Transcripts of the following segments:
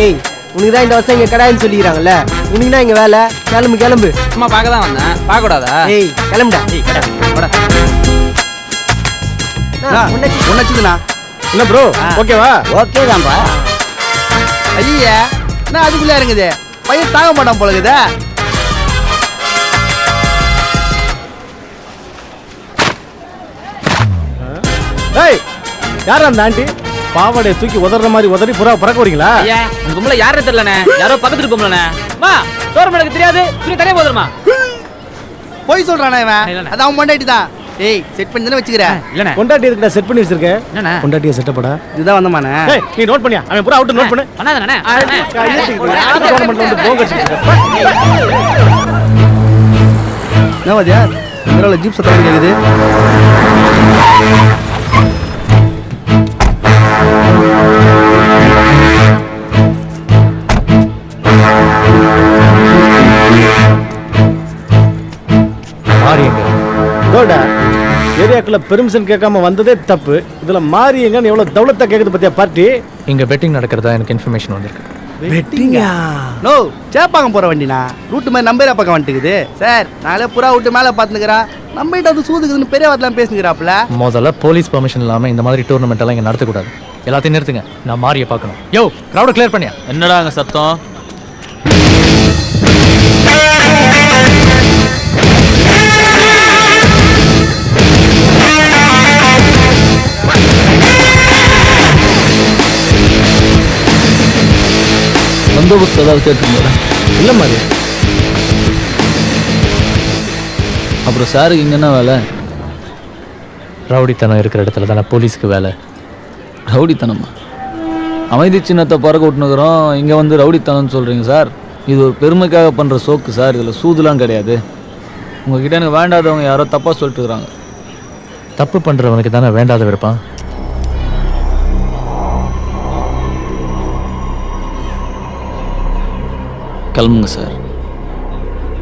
ஏய் உனக்கு தான் இந்த வருஷம் இங்க கடாயின்னு சொல்லிக்கிறாங்கல்ல, உனக்கு தான் இங்க வேலை. கிளம்பு கிளம்பு. சும்மா பார்க்க தான் வந்தேன், பார்க்க கூடாதா? ஏய் கிளம்புடா. ஒன்னாச்சுதுண்ணா. என்ன ப்ரோ ஓகேவா? ஓகே தான்ப்பா. ஐயா என்ன அதுக்குள்ளே இறங்குது, பையன் தாங்க மாட்டான் போலக்குதா. ஏய் யாரா அந்த ஆண்டி? பாவாடையை தூக்கி உதற மாதிரி உதறி புறா பறக்க வரீங்களா? ஐயா அந்த கும்பல யாரும் தெரியலண்ணே, யாரோ பக்கத்துல கும்பலண்ணே. மா டோர் எனக்கு தெரியாது, துணி தனியா போதுமா? போய் சொல்றானே இவன், அது அவன் பொண்டாட்டி தான். ஏய் செட் பண்ணி தானே வச்சுக்கிறேன். இல்லண்ணே கொண்டாட்டி இருக்குடா, செட் பண்ணி வச்சிருக்கேன். என்னண்ணே கொண்டாட்டியை செட்டப்படா. இதுதான் வந்தமானே. ஏய் நீ நோட் பண்ணியா? அவன் புறா அவுட் நோட் பண்ணு. பண்ணாதானே? கவர்மெண்ட்ல வந்து போங்க வச்சிருக்கேன். என்னவாதியா இதனால ஜீப் சத்தம் கேக்குது. மாறியங்க தோடா ஏரியாக்குள்ள பெர்மிஷன் கேட்காம வந்ததே தப்பு. இதுல மாறியங்கன்னு எவ்வளவு தௌலத்தா கேக்குது பத்தியா பார்ட்டி. இங்க பெட்டிங் நடக்கிறதா எனக்கு இன்ஃபர்மேஷன் வந்திருக்கு. வெட்டிங்கா? நோ சேப்பாங்க போற வண்டினா ரூட்டு மாதிரி நம்பரா பக்கம் வந்துட்டுக்குது சார். நாளே புறா விட்டு மேலே பார்த்துக்கிறேன், நம்மகிட்ட அது சூதுக்குதுன்னு பெரிய வார்த்தைலாம் பேசுகிறாப்புல. முதல்ல போலீஸ் பெர்மிஷன் இல்லாம இந்த மாதிரி டூர்னமெண்ட் எல்லாம் இங்க நடத்தக்கூடாது. எல்லாத்தையும் நிறுத்துங்க, நான் மாறிய பார்க்கணும். யோ கிரௌட கிளியர் பண்ணியா? என்னடா அங்க சத்தம்? பந்தோபஸ்து ஏதாவது கேட்டுருந்தா? இல்ல மாதிரி. அப்புறம் சாருக்கு இங்க என்ன வேலை? ரவுடித்தனம் இருக்கிற இடத்துல தானே போலீஸ்க்கு வேலை. ரவுடித்தனமா? அமைதி சின்னத்தை பறக்க விட்டுனுக்குறோம், இங்கே வந்து ரவுடித்தனம்னு சொல்கிறீங்க சார். இது ஒரு பெருமைக்காக பண்ணுற சோக்கு சார், இதில் சூதுலாம் கிடையாது. உங்ககிட்ட எனக்கு வேண்டாதவங்க யாரோ தப்பாக சொல்லிட்டு இருக்கிறாங்க. தப்பு பண்றவனுக்கு தானே வேண்டாத விருப்பம். கிளம்புங்க சார்,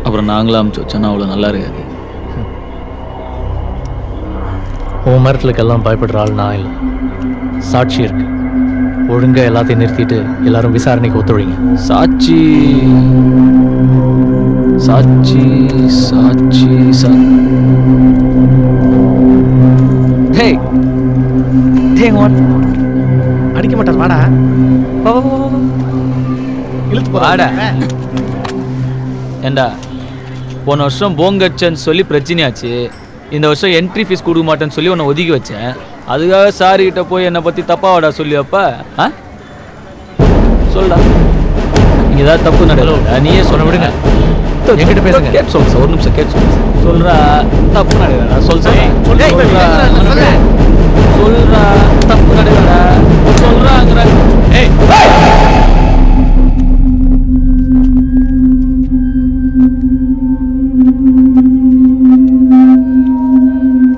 அப்புறம் நாங்களும் அமுச்சு வச்சோன்னா அவ்வளோ நல்லா இருக்காது. உன் மரத்துலக்கெல்லாம் பயப்படுற ஆள் நான் இல்லை, சாட்சி இருக்கு. ஒழுங்கா எல்லாத்தையும் நிறுத்திட்டு எல்லாரும் விசாரணைக்கு ஒத்துழைங்க. சாட்சி சாட்சி சாட்சி டேய் டேய் ஒன் அடிக்க மாட்டார் வாடா. இழுத்து வாடா. ஏண்டா போன வருஷம் போங்கச்சன்னு சொல்லி பிரச்சனையாச்சு, இந்த வருஷம் என்ட்ரி ஃபீஸ் கொடுக்க மாட்டேன்னு சொல்லி உன்னை ஒதுக்கி வச்சேன். அதுக்காக சாரி கிட்ட போய் என்னை பற்றி தப்பாவாடா சொல்லி அப்ப சொல்லடா. இங்கே ஏதாவது தப்பு நடக்கல நீயே சொல்ல விடுங்க. என்கிட்ட பேசுங்க. கேட்டு சொல்லு சார், ஒரு நிமிஷம் கேட்டு சொல்லு. சொல்றா தப்பு நடக்கலடா, சொல்றா சொல்றா தப்பு நடக்கலடா சொல்றாங்கிற. ஏய்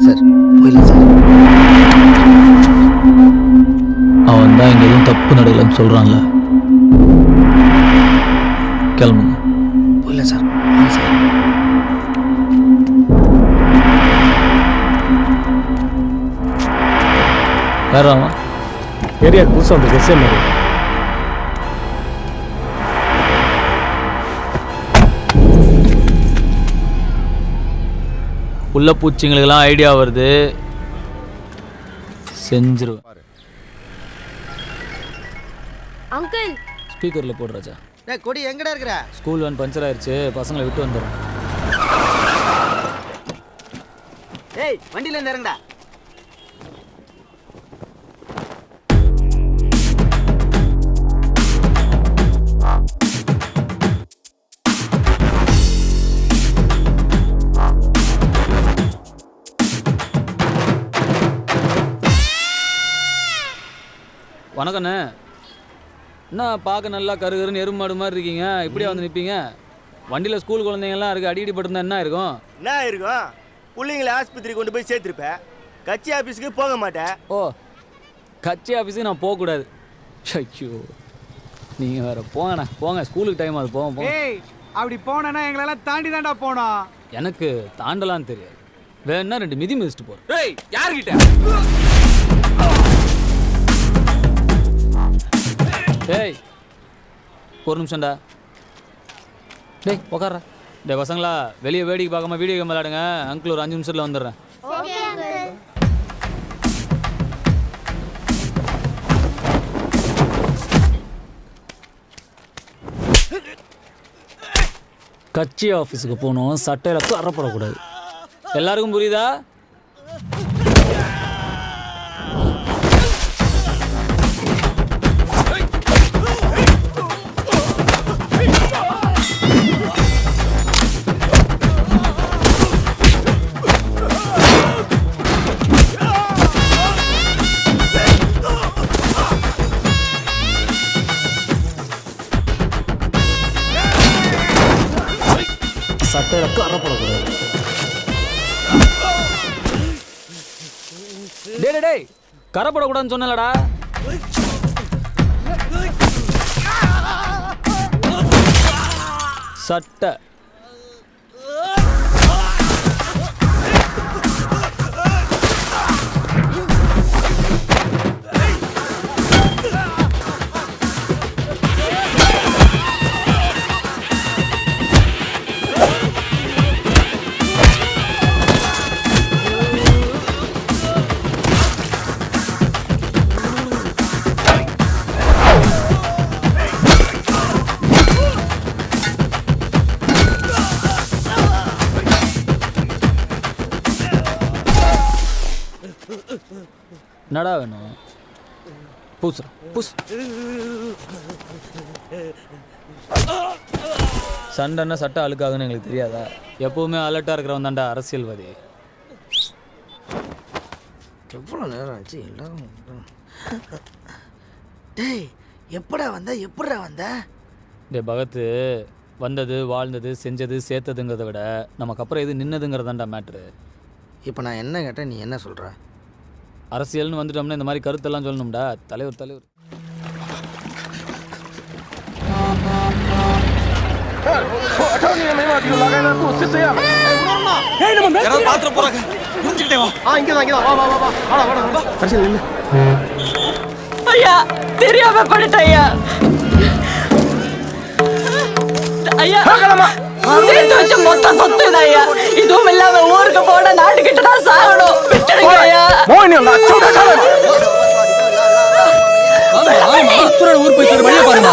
சார் போயிடலாம் சார். அவன் தான் இங்க எதுவும் தப்பு நடக்கலன்னு சொல்றான்ல, கிளம்புங்க. போயிடலாம் சார். வாங்க சார். யாரும் அவன் ஏரியாவுக்கு புதுசாக வந்து கெஸ்ஸே மாதிரி. உள்ள பூச்சிங்களுக்கெல்லாம் ஐடியா வருது, செஞ்சிருவேன். அங்கிள் ஸ்பீக்கர்ல போடு ராஜா. டேய் கொடி எங்கடா இருக்கிற? ஸ்கூல் வேன் பஞ்சர் ஆயிடுச்சு, பசங்களை விட்டு வந்துடுறேன். ஏய் வண்டியில இருந்து இறங்கடா. வணக்கண்ணே. என்ன பார்க்க நல்லா கருகருன்னு எறும்பு மாடு மாதிரி இருக்கீங்க, இப்படியா வந்து நிற்பீங்க? வண்டியில் ஸ்கூல் குழந்தைங்கள்லாம் இருக்குது, அடிக்கடி பட்டிருந்தா என்ன இருக்கும்? என்ன இருக்கும்? பிள்ளைங்களை ஆஸ்பத்திரி கொண்டு போய் சேர்த்துருப்பேன், கட்சி ஆஃபீஸுக்கு போக மாட்டேன். ஓ கட்சி ஆஃபீஸுக்கு நான் போகக்கூடாது. ஐயோ நீங்கள் வேறு போங்கண்ணா, போங்க ஸ்கூலுக்கு டைம் அது போங்க போங்க. ஏய் அப்படி போனேன்னா எங்களெல்லாம் தாண்டி தாண்டா போனோம். எனக்கு தாண்டலான்னு தெரியாது, வேணா 2 மிதி மிதிச்சுட்டு போகிறேன். டேய் யார்கிட்ட? ஏய் ஒரு நிமிஷம்டா. டேய் உக்கார. டேய் பசங்களா, வெளியே வேடிக்கை பார்க்காம வீடியோ கேம் விளையாடுங்க. அங்கிள் ஒரு 5 நிமிஷத்தில் வந்துடுறேன். Okay uncle. கட்சி ஆஃபீஸுக்கு போகணும், சட்டையில் கறப்படக்கூடாது. எல்லாருக்கும் புரியுதா? சட்டையில் கறப்படக்கூடாது. டேய் டேய் கறப்படக்கூடாதுன்னு சொன்னலடா. சட்டை என்னடா வேணும்? பூசுறா பூஸ். சண்டைன்னா சட்டை அழுக்காகுன்னு எங்களுக்கு தெரியாதா? எப்பவுமே அலர்ட்டாக இருக்கிறவன் தான்டா அரசியல்வாதி. எவ்வளோ நேரம் ஆச்சு எல்லாரும். டேய் எப்படா வந்த? டே பகத்து, வந்தது வாழ்ந்தது செஞ்சது சேர்த்ததுங்கிறத விட நமக்கு அப்புறம் எது நின்னதுங்கிறதாண்டா மேட்ரு. இப்போ நான் என்ன கேட்டேன், நீ என்ன சொல்கிற? அரசியல்னு வந்துட்டோம்னா இந்த மாதிரி கருத்தெல்லாம் சொல்லணும்டா. தலைவர் ஐயா தெரியாம பண்ணிட்டேன் ஐயா. ஐயா சேர்த்து வச்ச மொத்த சொத்து ஐயா. இதுவும் இல்லாம ஊருக்கு போன நாட்டுக்கிட்ட தான் சாகணும். விட்டுடுங்க ஐயா. ஊர் போய் சொல்ற வழியை பாருங்க.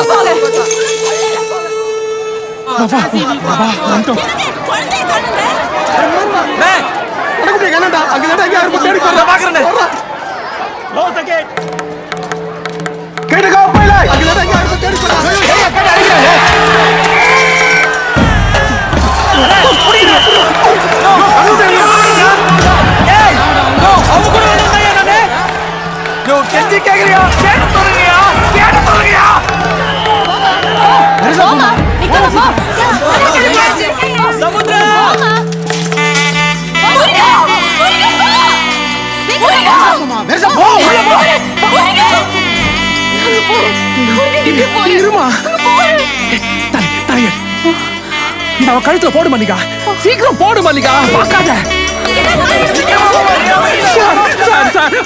கழுத்துல போடு மல்லிகா, சீக்கிரம் போடு மல்லிகா.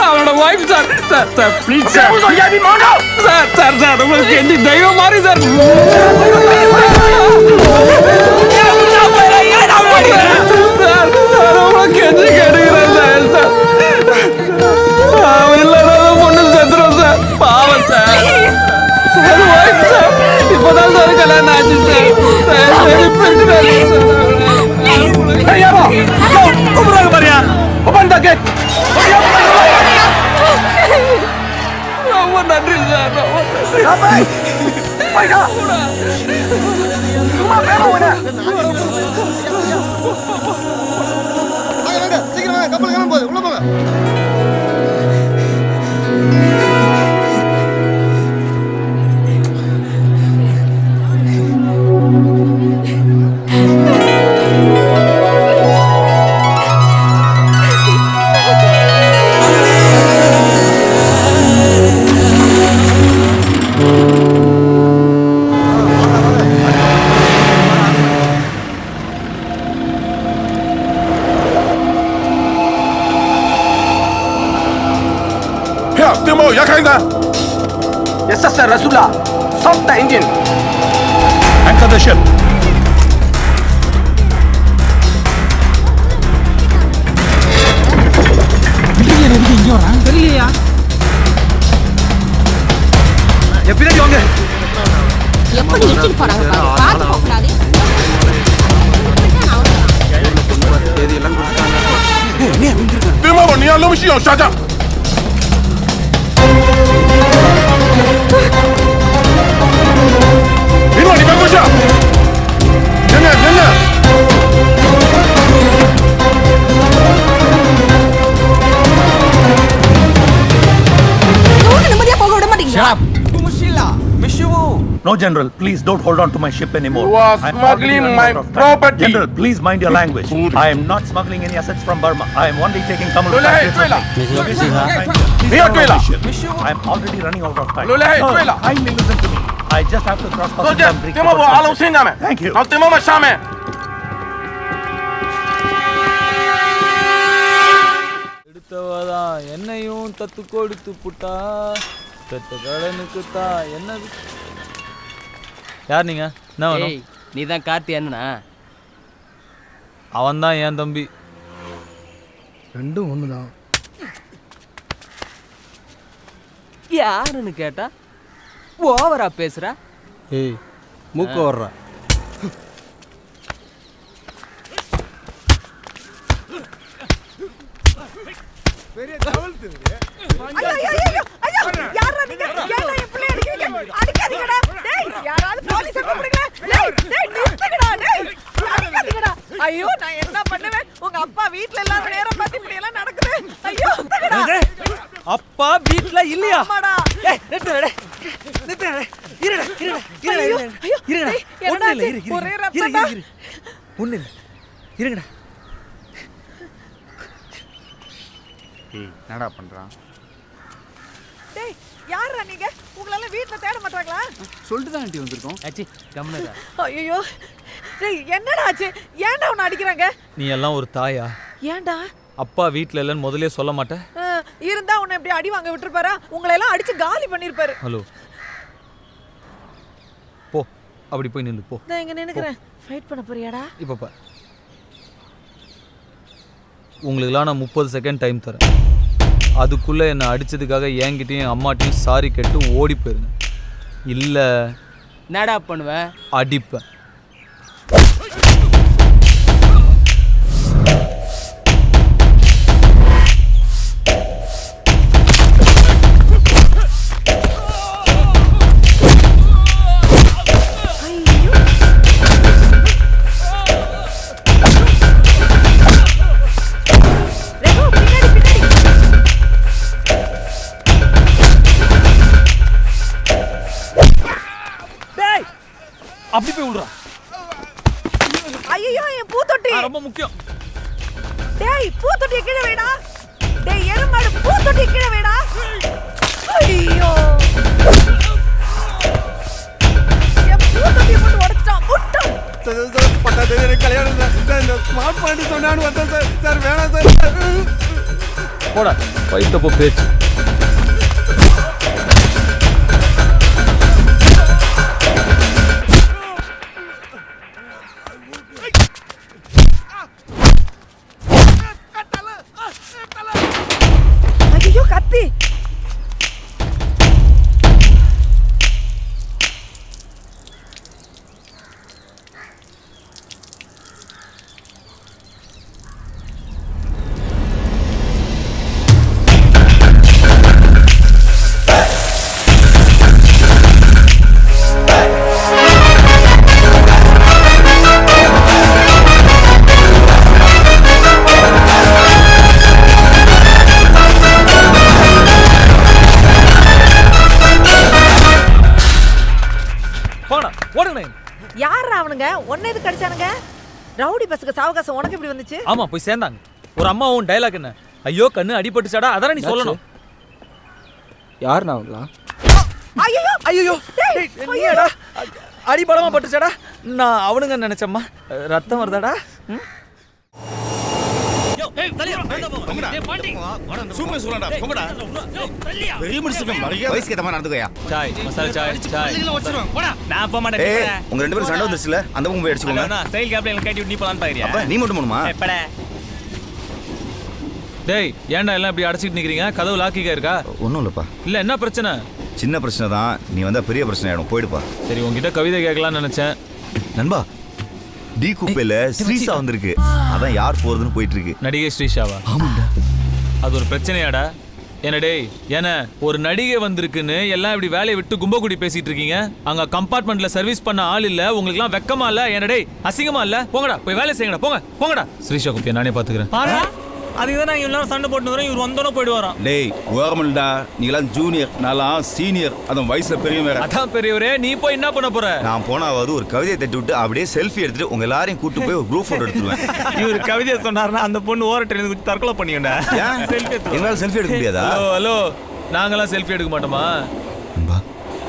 அவனோட wife sir. Sir please sir. Sir உங்களுக்கு எந்த தெய்வம் மாதிரி சார். உங்களுக்கு எந்த கேட்டுக்கிறேன் சார். அவன் இல்லாத பொண்ணு செத்துரும் சார். பாவம் சார். வைஃப் சார் இப்போதான் சார் கல்யாணம் ஆச்சு சார். கூப்பிடுறாங்க பாரியா. Open the gate. ரொம்ப நன்றி சார். சீக்கிரம் கப்பல் கிளம்ப போகுது, உள்ள போங்க. Yes, sir, Rasulullah. Stop the engine. Anchor the ship. பின்னாடி வாங்க. எப்படி இடிச்சிட்டு போறாங்க பாரு. பார்த்து போக கூடாது.别骂我，你要那么细要下降。林诺，你别过去！停停停停！ நிம்மதியா போக விட மாட்டீங்களா? No, General, please don't hold on to my ship anymore. You are smuggling my property. General, please mind your language. I am not smuggling any assets from Burma. I am only taking Tamil. I am already running out of time. Kindly listen to me. I just have to cross passage and bring Thank you. எடுத்தவதா என்னையும் தத்து கொடுத்து புட்டா பெத்த கடனுக்கு தான் என்ன யார் நீங்க என்ன வேணும் நீ தான் கார்த்தி அண்ணனா? அவன் தான் என் தம்பி ரெண்டும் ஒண்ணுதான். யாருன்னு கேட்டா ஓவரா பேசுற. ஏய் மூக்கு வர்றா. ஐயோ நான் என்ன பண்ணுவேன்? உங்க அப்பா வீட்ல இல்லாத நேரம் பார்த்து இப்படி எல்லாம் நடக்குது. ஐயோ அப்பா வீட்ல இல்லையா? அம்மாடா. ஏய் நிறுத்துடா. நிறுத்துடா. இருடா இருடா இருடா இருடா. ஒண்ணு இல்ல இரு ஒரே ரத்தம்டா. ஒண்ணு இல்ல இருங்கடா. என்னடா பண்றான்? டேய் யாரா நீங்க? உங்களால வீட்ல தேட மாட்டாங்களா? சொல்லிட்டு தான் ஆண்டி வந்திருக்கோம். அச்சி கம்முனடா. ஐயோ டேய் என்னடா ஆச்சு? ஏன்டா உன்னை அடிக்குறாங்க? நீ எல்லாம் ஒரு தாயா ஏன்டா? அப்பா வீட்ல இல்லைன்னு முதல்ல சொல்ல மாட்டேன் இருந்தா உன்னை இப்படி அடி வாங்க விட்டுருப்பாரா? உங்களை எல்லாம் அடிச்சு காலி பண்ணிருப்பாரு. ஹலோ போ அப்படி போய் நில்லு போ நான் இங்க நின்னுக்கிறேன். ஃபைட் பண்ண போறியாடா? இப்போ பார் உங்களுக்குலாம் நான் 30 செகண்ட் டைம் தரேன். அதுக்குள்ளே என்னை அடித்ததுக்காக என்கிட்டையும் அம்மாட்டையும் சாரி கேட்டு ஓடி போயிருங்க. இல்லை என்னடா பண்ணுவேன்? அடிப்பேன். அப்படி போய் விடுறா. ஐயோ என் பூத்தொட்டி ரொம்ப முக்கியம். டேய் பூத்தொட்டி கீழே வைடா. டேய் எருமாடு பூத்தொட்டி கீழே வைடா. ஐயோ என் பூத்தொட்டி போட்டு உடைச்சான் முட்டம். சார் பட்டாதே எனக்கு கல்யாணம் சார். இந்த ஸ்மார்ட் பாயிண்ட் சொன்னான்னு வந்தேன் சார். சார் வேணாம் சார். போடா ஃபைட்டப்போ பேச்சு. ஐயோ கத்தி. யாரா அவனுங்க? ஒன்னே இது கடிச்சானுங்க? ரவுடி பஸ்ஸுக்கு சாவகாசம் உனக்கு எப்படி வந்துச்சு? ஆமா போய் சேர்ந்தாங்க. ஒரு அம்மாவும் டைலாக் என்ன? ஐயோ கண்ணு அடிபட்டுச்சாடா அதானே நீ சொல்லணும். யாருண்ணா அவங்களா? ஐயோ ஐயோ நீடா அடிபடமா பட்டுச்சாடா? நான் அவனுங்க நினைச்சம்மா. ரத்தம் வருதாடா? சூப்பர் சொல்லடா போங்கடா பெரிய மனுஷன் மரியாதை வயசுக்கு ஏத்த மாதிரி நடந்துக்கோயா. சாய் மசாலா சாய் சாய் நான் போக மாட்டேன். ஏய் உங்க ரெண்டு பேரும் சண்டை வந்துருச்சுல, அந்த பக்கம் போய் அடிச்சுக்கோங்க. செயல் கேப்ல எனக்கு கட்டி விட்டு நீ போலான்னு பாக்குறியா? அப்ப நீ மட்டும் போணுமா? எப்படா டேய் ஏன்டா எல்லாம் இப்படி அடைச்சிட்டு நிக்கிறீங்க? கதவு லாக்கிக்கா இருக்கா? ஒன்றும் இல்லைப்பா, இல்ல என்ன பிரச்சனை? சின்ன பிரச்சனை தான். நீ வந்தா பெரிய பிரச்சனை ஆயிடும், போயிடுப்பா. சரி உங்ககிட்ட கவிதை கேட்கலாம்னு நினைச்சேன். நண்பா, டி குப்பையில ஸ்ரீசா வந்திருக்கு, அதான் யார் போறதுன்னு போயிட்டு இருக்கு. நடிகை ஸ்ரீஷாவா? ஆமாண்டா. அது ஒரு பிரச்சனையாடா? என்ன டேய், ஏன்னா ஒரு நடிகை வந்திருக்குன்னு எல்லாம் இப்படி வேலையை விட்டு கும்பகுடி பேசிட்டு இருக்கீங்க. அங்க கம்பார்ட்மெண்ட்ல சர்வீஸ் பண்ண ஆள் இல்ல, உங்களுக்கு எல்லாம் வெக்கமா இல்ல? என்ன டேய் அசிங்கமா இல்ல? போங்கடா போய் வேலை செய்யுங்கடா, போங்க போங்கடா. ஸ்ரீஷா குப்பியை நானே பாத்துக்கிறேன். பாரு, அதுக்கு தான் நாங்க எல்லாரும் சண்டை போட்டு வரோம். இவர் வந்தோட போயிட்டு வரோம். டேய் ஓரமல்டா, நீங்களாம் ஜூனியர், நான்லாம் சீனியர், அதுவும் வயசுல பெரியவன் வேற. அதான் பெரியவரே, நீ போய் என்ன பண்ண போற? நான் போனாவது ஒரு கவிதையை தட்டி விட்டு அப்படியே செல்ஃபி எடுத்துட்டு உங்க எல்லாரையும் கூட்டு போய் ஒரு குரூப் போட்டோ எடுத்துருவேன். இவர் கவிதையை சொன்னாருன்னா அந்த பொண்ணு ஓரட்டில தற்கொலை பண்ணிக்கண்டா. ஏன் எங்களால செல்ஃபி எடுக்க முடியாதா? ஹலோ ஹலோ, நாங்கெல்லாம் செல்ஃபி எடுக்க மாட்டோமா? நண்பா,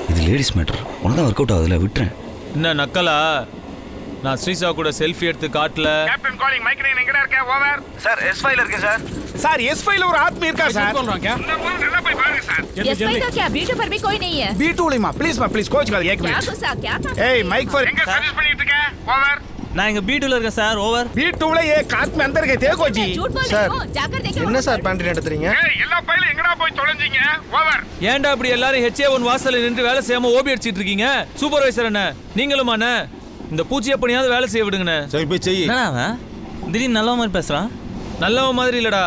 இது லேடிஸ் மேட்டர், உனதான் ஒர்க் அவுட் ஆகுதுல, விட்டுறேன். என்ன நக்கலா? நான் ஸ்ரீஷா கூட செல்ஃபி எடுத்து காட்டல. கேப்டன் காலிங் மைக்ரேன் எங்கடா இருக்க? ஓவர். சார் S5 ல இருக்கேன் சார். சார் S5 ல ஒரு ஆத்மி இருக்கா சார்? இந்த போன் நல்லா போய் பாருங்க சார். S5 तो क्या B2 पर भी कोई नहीं है। B2 லேமா ப்ளீஸ் கோச் கால் एक क्या मिनट. गुस्सा क्या था? ஏய் மைக் ஃபார் எங்க சர்வீஸ் பண்ணிட்டு இருக்க? ஓவர். நான் இங்க B2ல இருக்கேன் சார். ஓவர். B2 ல एक आदमी अंदर गए थे कोच जी. मैं झूठ बोल रही हूं, जाकर देखो। என்ன சார் பேண்டரி நடத்துறீங்க? ஏய் எல்லா பையில எங்கடா போய் தொலைஞ்சீங்க? ஓவர். ஏன்டா இப்படி எல்லாரும் HA1 வாசல்ல நின்று வேலை செய்யாம ஓபி அடிச்சிட்டு இருக்கீங்க? சூப்பர்வைசர் என்ன நீங்களும் அண்ணே, இந்த பூச்சியை பண்ணியாவது வேலை செய்ய விடுங்கண்ணே. சரி போய் செய். என்னடா அவன் திடீர்னு நல்ல மாதிரி பேசுறான்? நல்லவன் மாதிரி இல்லடா,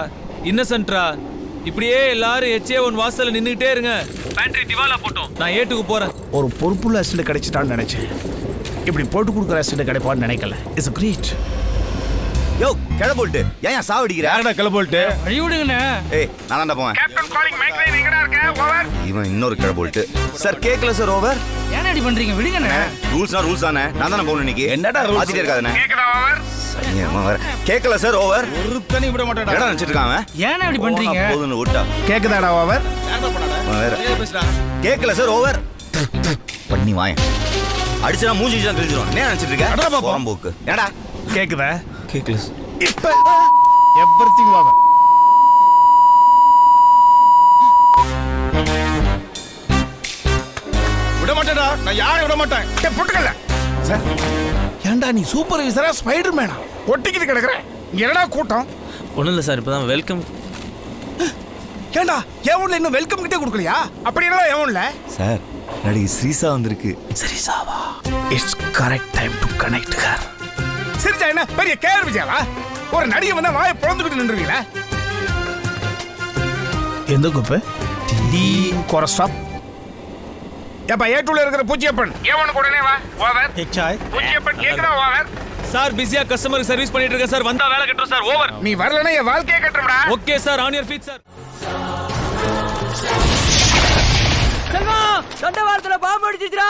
இன்னசென்ட்ரா. இப்படியே எல்லாரும் HA1 வாசல்ல நின்னுகிட்டே இருங்க. பேட்டரி திவாலா போட்டோம், நான் ஏட்டுக்கு போறேன். ஒரு பொறுப்புள்ள அசிஸ்டன்ட் கிடைச்சிட்டான்னு நினைச்சேன். இப்படி போட்டு கொடுக்குற அசிஸ்டன்ட் கிடைப்பான்னு நினைக்கல. It's great. யோ கிளை போல்ட்டு, ஏன் சாவடிக்கிற? யாரடா கிளப்போல்ட்டு? வழி விடுங்கண்ணே. ஏய் நான் தான்டா போவேன். கேப்டன் காலிங் மைக்ரேன் எங்கடா இருக்க? ஓவர். இவன் இன்னொரு கிளை போல்ட்டு. சார் கேக்கல சார், ஓவர். ஏன் இப்படி பண்றீங்க? விடுங்கண்ணே. ரூல்ஸ்னா ரூல்ஸ் தானே, நான் தானே போகணும் இன்னைக்கு. என்னடா rules? மாத்திட்டே இருக்காதே. கேக்குதா? ஓவர். கேக்கல சார், ஓவர். ஒரு தனி விட மாட்டேடா. என்னடா நினைச்சிட்டு இருக்கான் அவன்? ஏன் இப்படி பண்றீங்க? போதுன்னு விட்டா கேக்குதாடா ஓவர்? வேற கேக்கல சார், ஓவர். பண்ணி வாயேன் அடிச்சா மூஞ்சி தான் கிழிஞ்சிரும். என்ன நினைச்சிட்டு இருக்க? போறோம் போக்கு. ஏடா கேக்குதா? கேக்கல இப்ப எவ்ரிதிங் ஓவர். விட மாட்டேடா, நான் யாரையும் விட மாட்டேன். டேய் பொட்டுக்கல சார், ஏன்டா நீ சூப்பர்வைசரா ஸ்பைடர்மேனா ஒட்டிக்கிட்டு கிடக்குற? இங்க என்னடா கூட்டம்? ஒண்ணும் இல்ல சார், இப்பதான் வெல்கம். ஏன்டா எவன்ல இன்னும் வெல்கம் கிட்டே கொடுக்கலையா? அப்படி என்னடா எவன்ல? சார் நடிகை ஸ்ரீசா வந்திருக்கு. சரிசாவா? It's correct time to connect her. சரிஜா, என்ன பெரிய கேர் விஜயாவா? ஒரு நடிகை வந்தா வாயை பொளந்துக்கிட்டு நின்றுவீங்களா? எந்த குப்பு? டி கோர ஸ்டாப். ஏப்பா A2ல இருக்கிற பூச்சியப்பன், ஏவனுக்கு உடனே வா. ஓவர். ஹெச்ஐ பூச்சியப்பன் கேக்குதா? ஓவர். சார் பிஸியா கஸ்டமருக்கு சர்வீஸ் பண்ணிட்டு இருக்கேன் சார், வந்தா வேலை கட்டுறோம் சார். ஓவர். நீ வரலனா என் வாழ்க்கையே கட்டுறடா. Okay sir, on your feet sir. Selvam தண்டவாளத்துல பாம்பு அடிச்சிச்சுடா.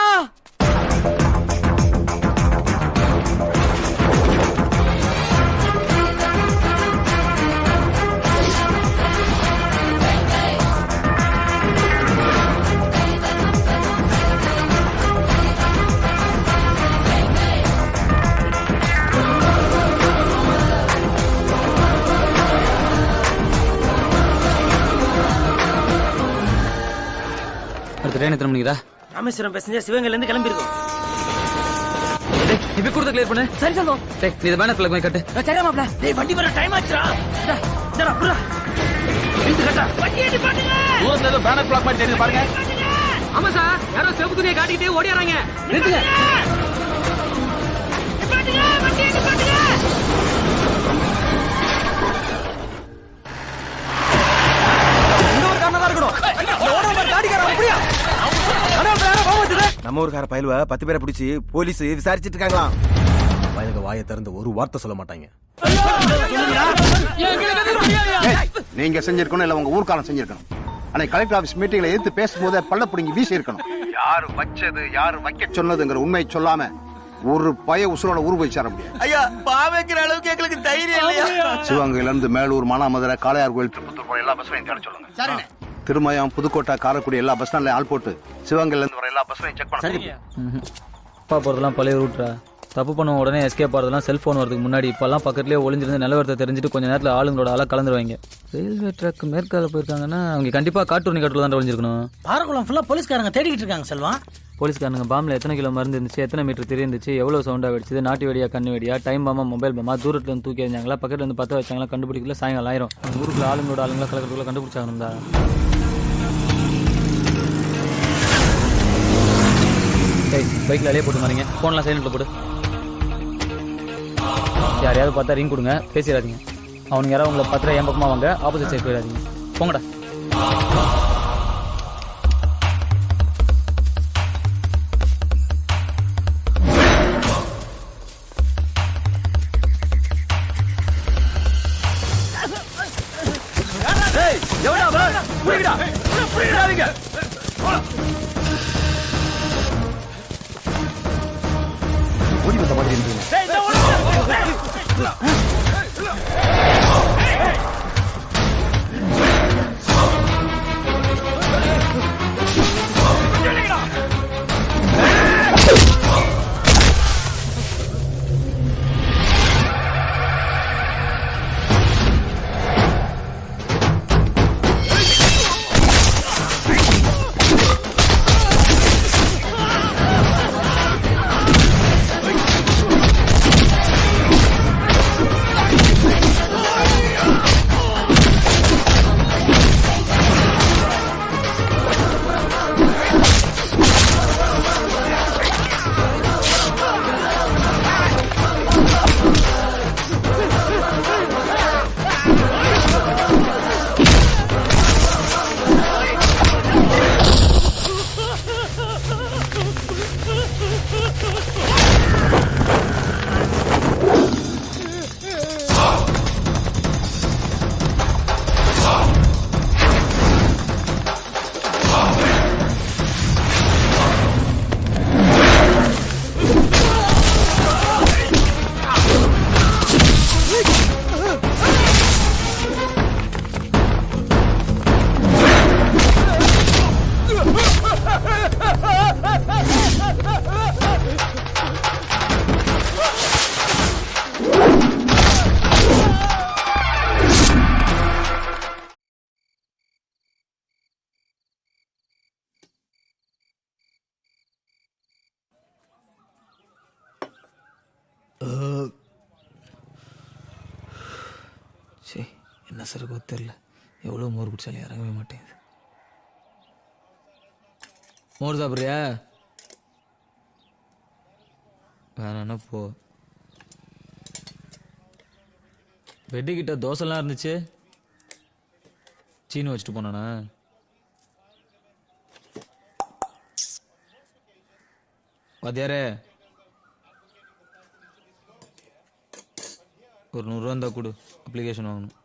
அடுத்த ட்ரெயின் எத்தனை மணிக்குதா? ராமேஸ்வரம் பேசஞ்சர் சிவகங்கையில இருந்து கிளம்பி இருக்கோம். இப்ப கொடுத்த கிளியர் பண்ணு. சரி செல்வம். டேய் நீ பேனர் ஃபிளக் மாதிரி கட்டு. சரி மாப்ள. டேய் வண்டி வர டைம் ஆச்சுடா. டேய் புறா. இழுத்து கட்டா. வண்டி ஏத்தி பாட்டுங்க. தூரத்துல ஏதோ பேனர் பிளாக் மாதிரி தெரியுது பாருங்க. ஆமா சார், யாரோ செவப்பு துணியை காட்டிக்கிட்டே ஓடிறாங்க. நிறுத்துங்க. பாட்டுங்க, வண்டி ஏத்தி பாட்டுங்க. இன்னொரு காரணமா இருக்கணும். ஓடுற காடிக்காரன் அப்படியே. நம்ம ஊருக்கார பயிலுவ 10 பேரை பிடிச்சி போலீஸ் விசாரிச்சிட்டு இருக்காங்களாம். வயலுக்கு வாயை திறந்து ஒரு வார்த்தை சொல்ல மாட்டாங்க. நீங்க செஞ்சிருக்கணும் இல்ல உங்க ஊர்க்காரன் செஞ்சிருக்கணும். அன்னைக்கு கலெக்டர் ஆபீஸ் மீட்டிங்ல எடுத்து பேசும்போது பள்ள புடிங்கி வீசி இருக்கணும். யாரு வச்சது யாரு வைக்க சொன்னதுங்கிற உண்மையை சொல்லாம ஒரு பய உசுரோட ஊர் போய் சேர முடியாது. ஐயா பாவைக்கிற அளவுக்கு எங்களுக்கு தைரியம் இல்லையா? சிவகங்கையில இருந்து மேலூர், மானாமதுரை, காளையார் கோயில், திருப்பத்தூர் போய் எல்லா பஸ்ஸையும் தேட சொல்லுங்க. திருமயம், புதுக்கோட்டை, காரைக்குடி எல்லா பஸ் ஸ்டாண்ட்ல ஆள் போட்டு சிவகங்கையில இருந்து வர எல்லா பஸ்ஸையும் செக் பண்ணுங்க. அப்பா போகிறதெல்லாம் பழைய ரூட்ரா. தப்பு பண்ண உடனே எஸ்கேப் ஆகிறதுலாம் செல்ஃபோன் வரதுக்கு முன்னாடி. இப்போல்லாம் பக்கத்துலேயே ஒளிஞ்சிருந்து நிலவரத்தை தெரிஞ்சுட்டு கொஞ்சம் நேரத்தில் ஆளுங்களோட ஆளாக கலந்துருவாங்க. ரயில்வே ட்ராக் மேற்கால போயிருக்காங்கன்னா அவங்க கண்டிப்பாக காட்டூர்னி காட்டில் தான் ஒளிஞ்சிருக்கணும். பாரக்குளம் ஃபுல்லாக போலீஸ்காரங்க தேடிக்கிட்டு இருக்காங்க செல்வா. போலீஸ்காரங்க பாம்பில் எத்தனை கிலோ மருந்து இருந்துச்சு, எத்தனை மீட்டர் தெரிந்துச்சு, எவ்வளோ சவுண்டாக வெடிச்சது, நாட்டு வெடியா கண்ணு வெடியா, டைம் பாமா மொபைல் பாமா, தூரத்தில் இருந்து தூக்கி எறிஞ்சாங்களா, பக்கத்தில் இருந்து பற்ற வச்சாங்களா, கண்டுபிடிக்கல சாயங்காலம் ஆயிரும். ஊருக்குள்ள ஆளுங்களோட ஆளுங்களா கலக்கிறதுக்குள்ள கண்டுபிடிச்சாங்கன்னு தான். சரி பைக்கில் அலையே போட்டு மாறிங்க. ஃபோன்லாம் சைலண்ட்டில் போட்டு. யாரையாவது பார்த்தா ரிங் கொடுங்க, பேசிடாதீங்க. அவனுங்க யாராவது உங்களை பத்திரம் என் பக்கமாக வாங்க, ஆப்போசிட் சைட் போயிடாதீங்க. போங்கடா. ஓடி வந்த மாதிரி இருக்கு. சரி என்ன சரக்கோ தெரில. எவ்வளோ மோர் குடிச்சாலும் இறங்கவே மாட்டேங்குது. மோர் சாப்பிட்றியா? வேணாண்ணா போ. பெட்டுக்கிட்ட தோசைலாம் இருந்துச்சு, சீனி வச்சுட்டு போனானா? வாத்தியாரே ஒரு 100 ரூபா இருந்தா கொடு, அப்ளிகேஷன் வாங்கணும்.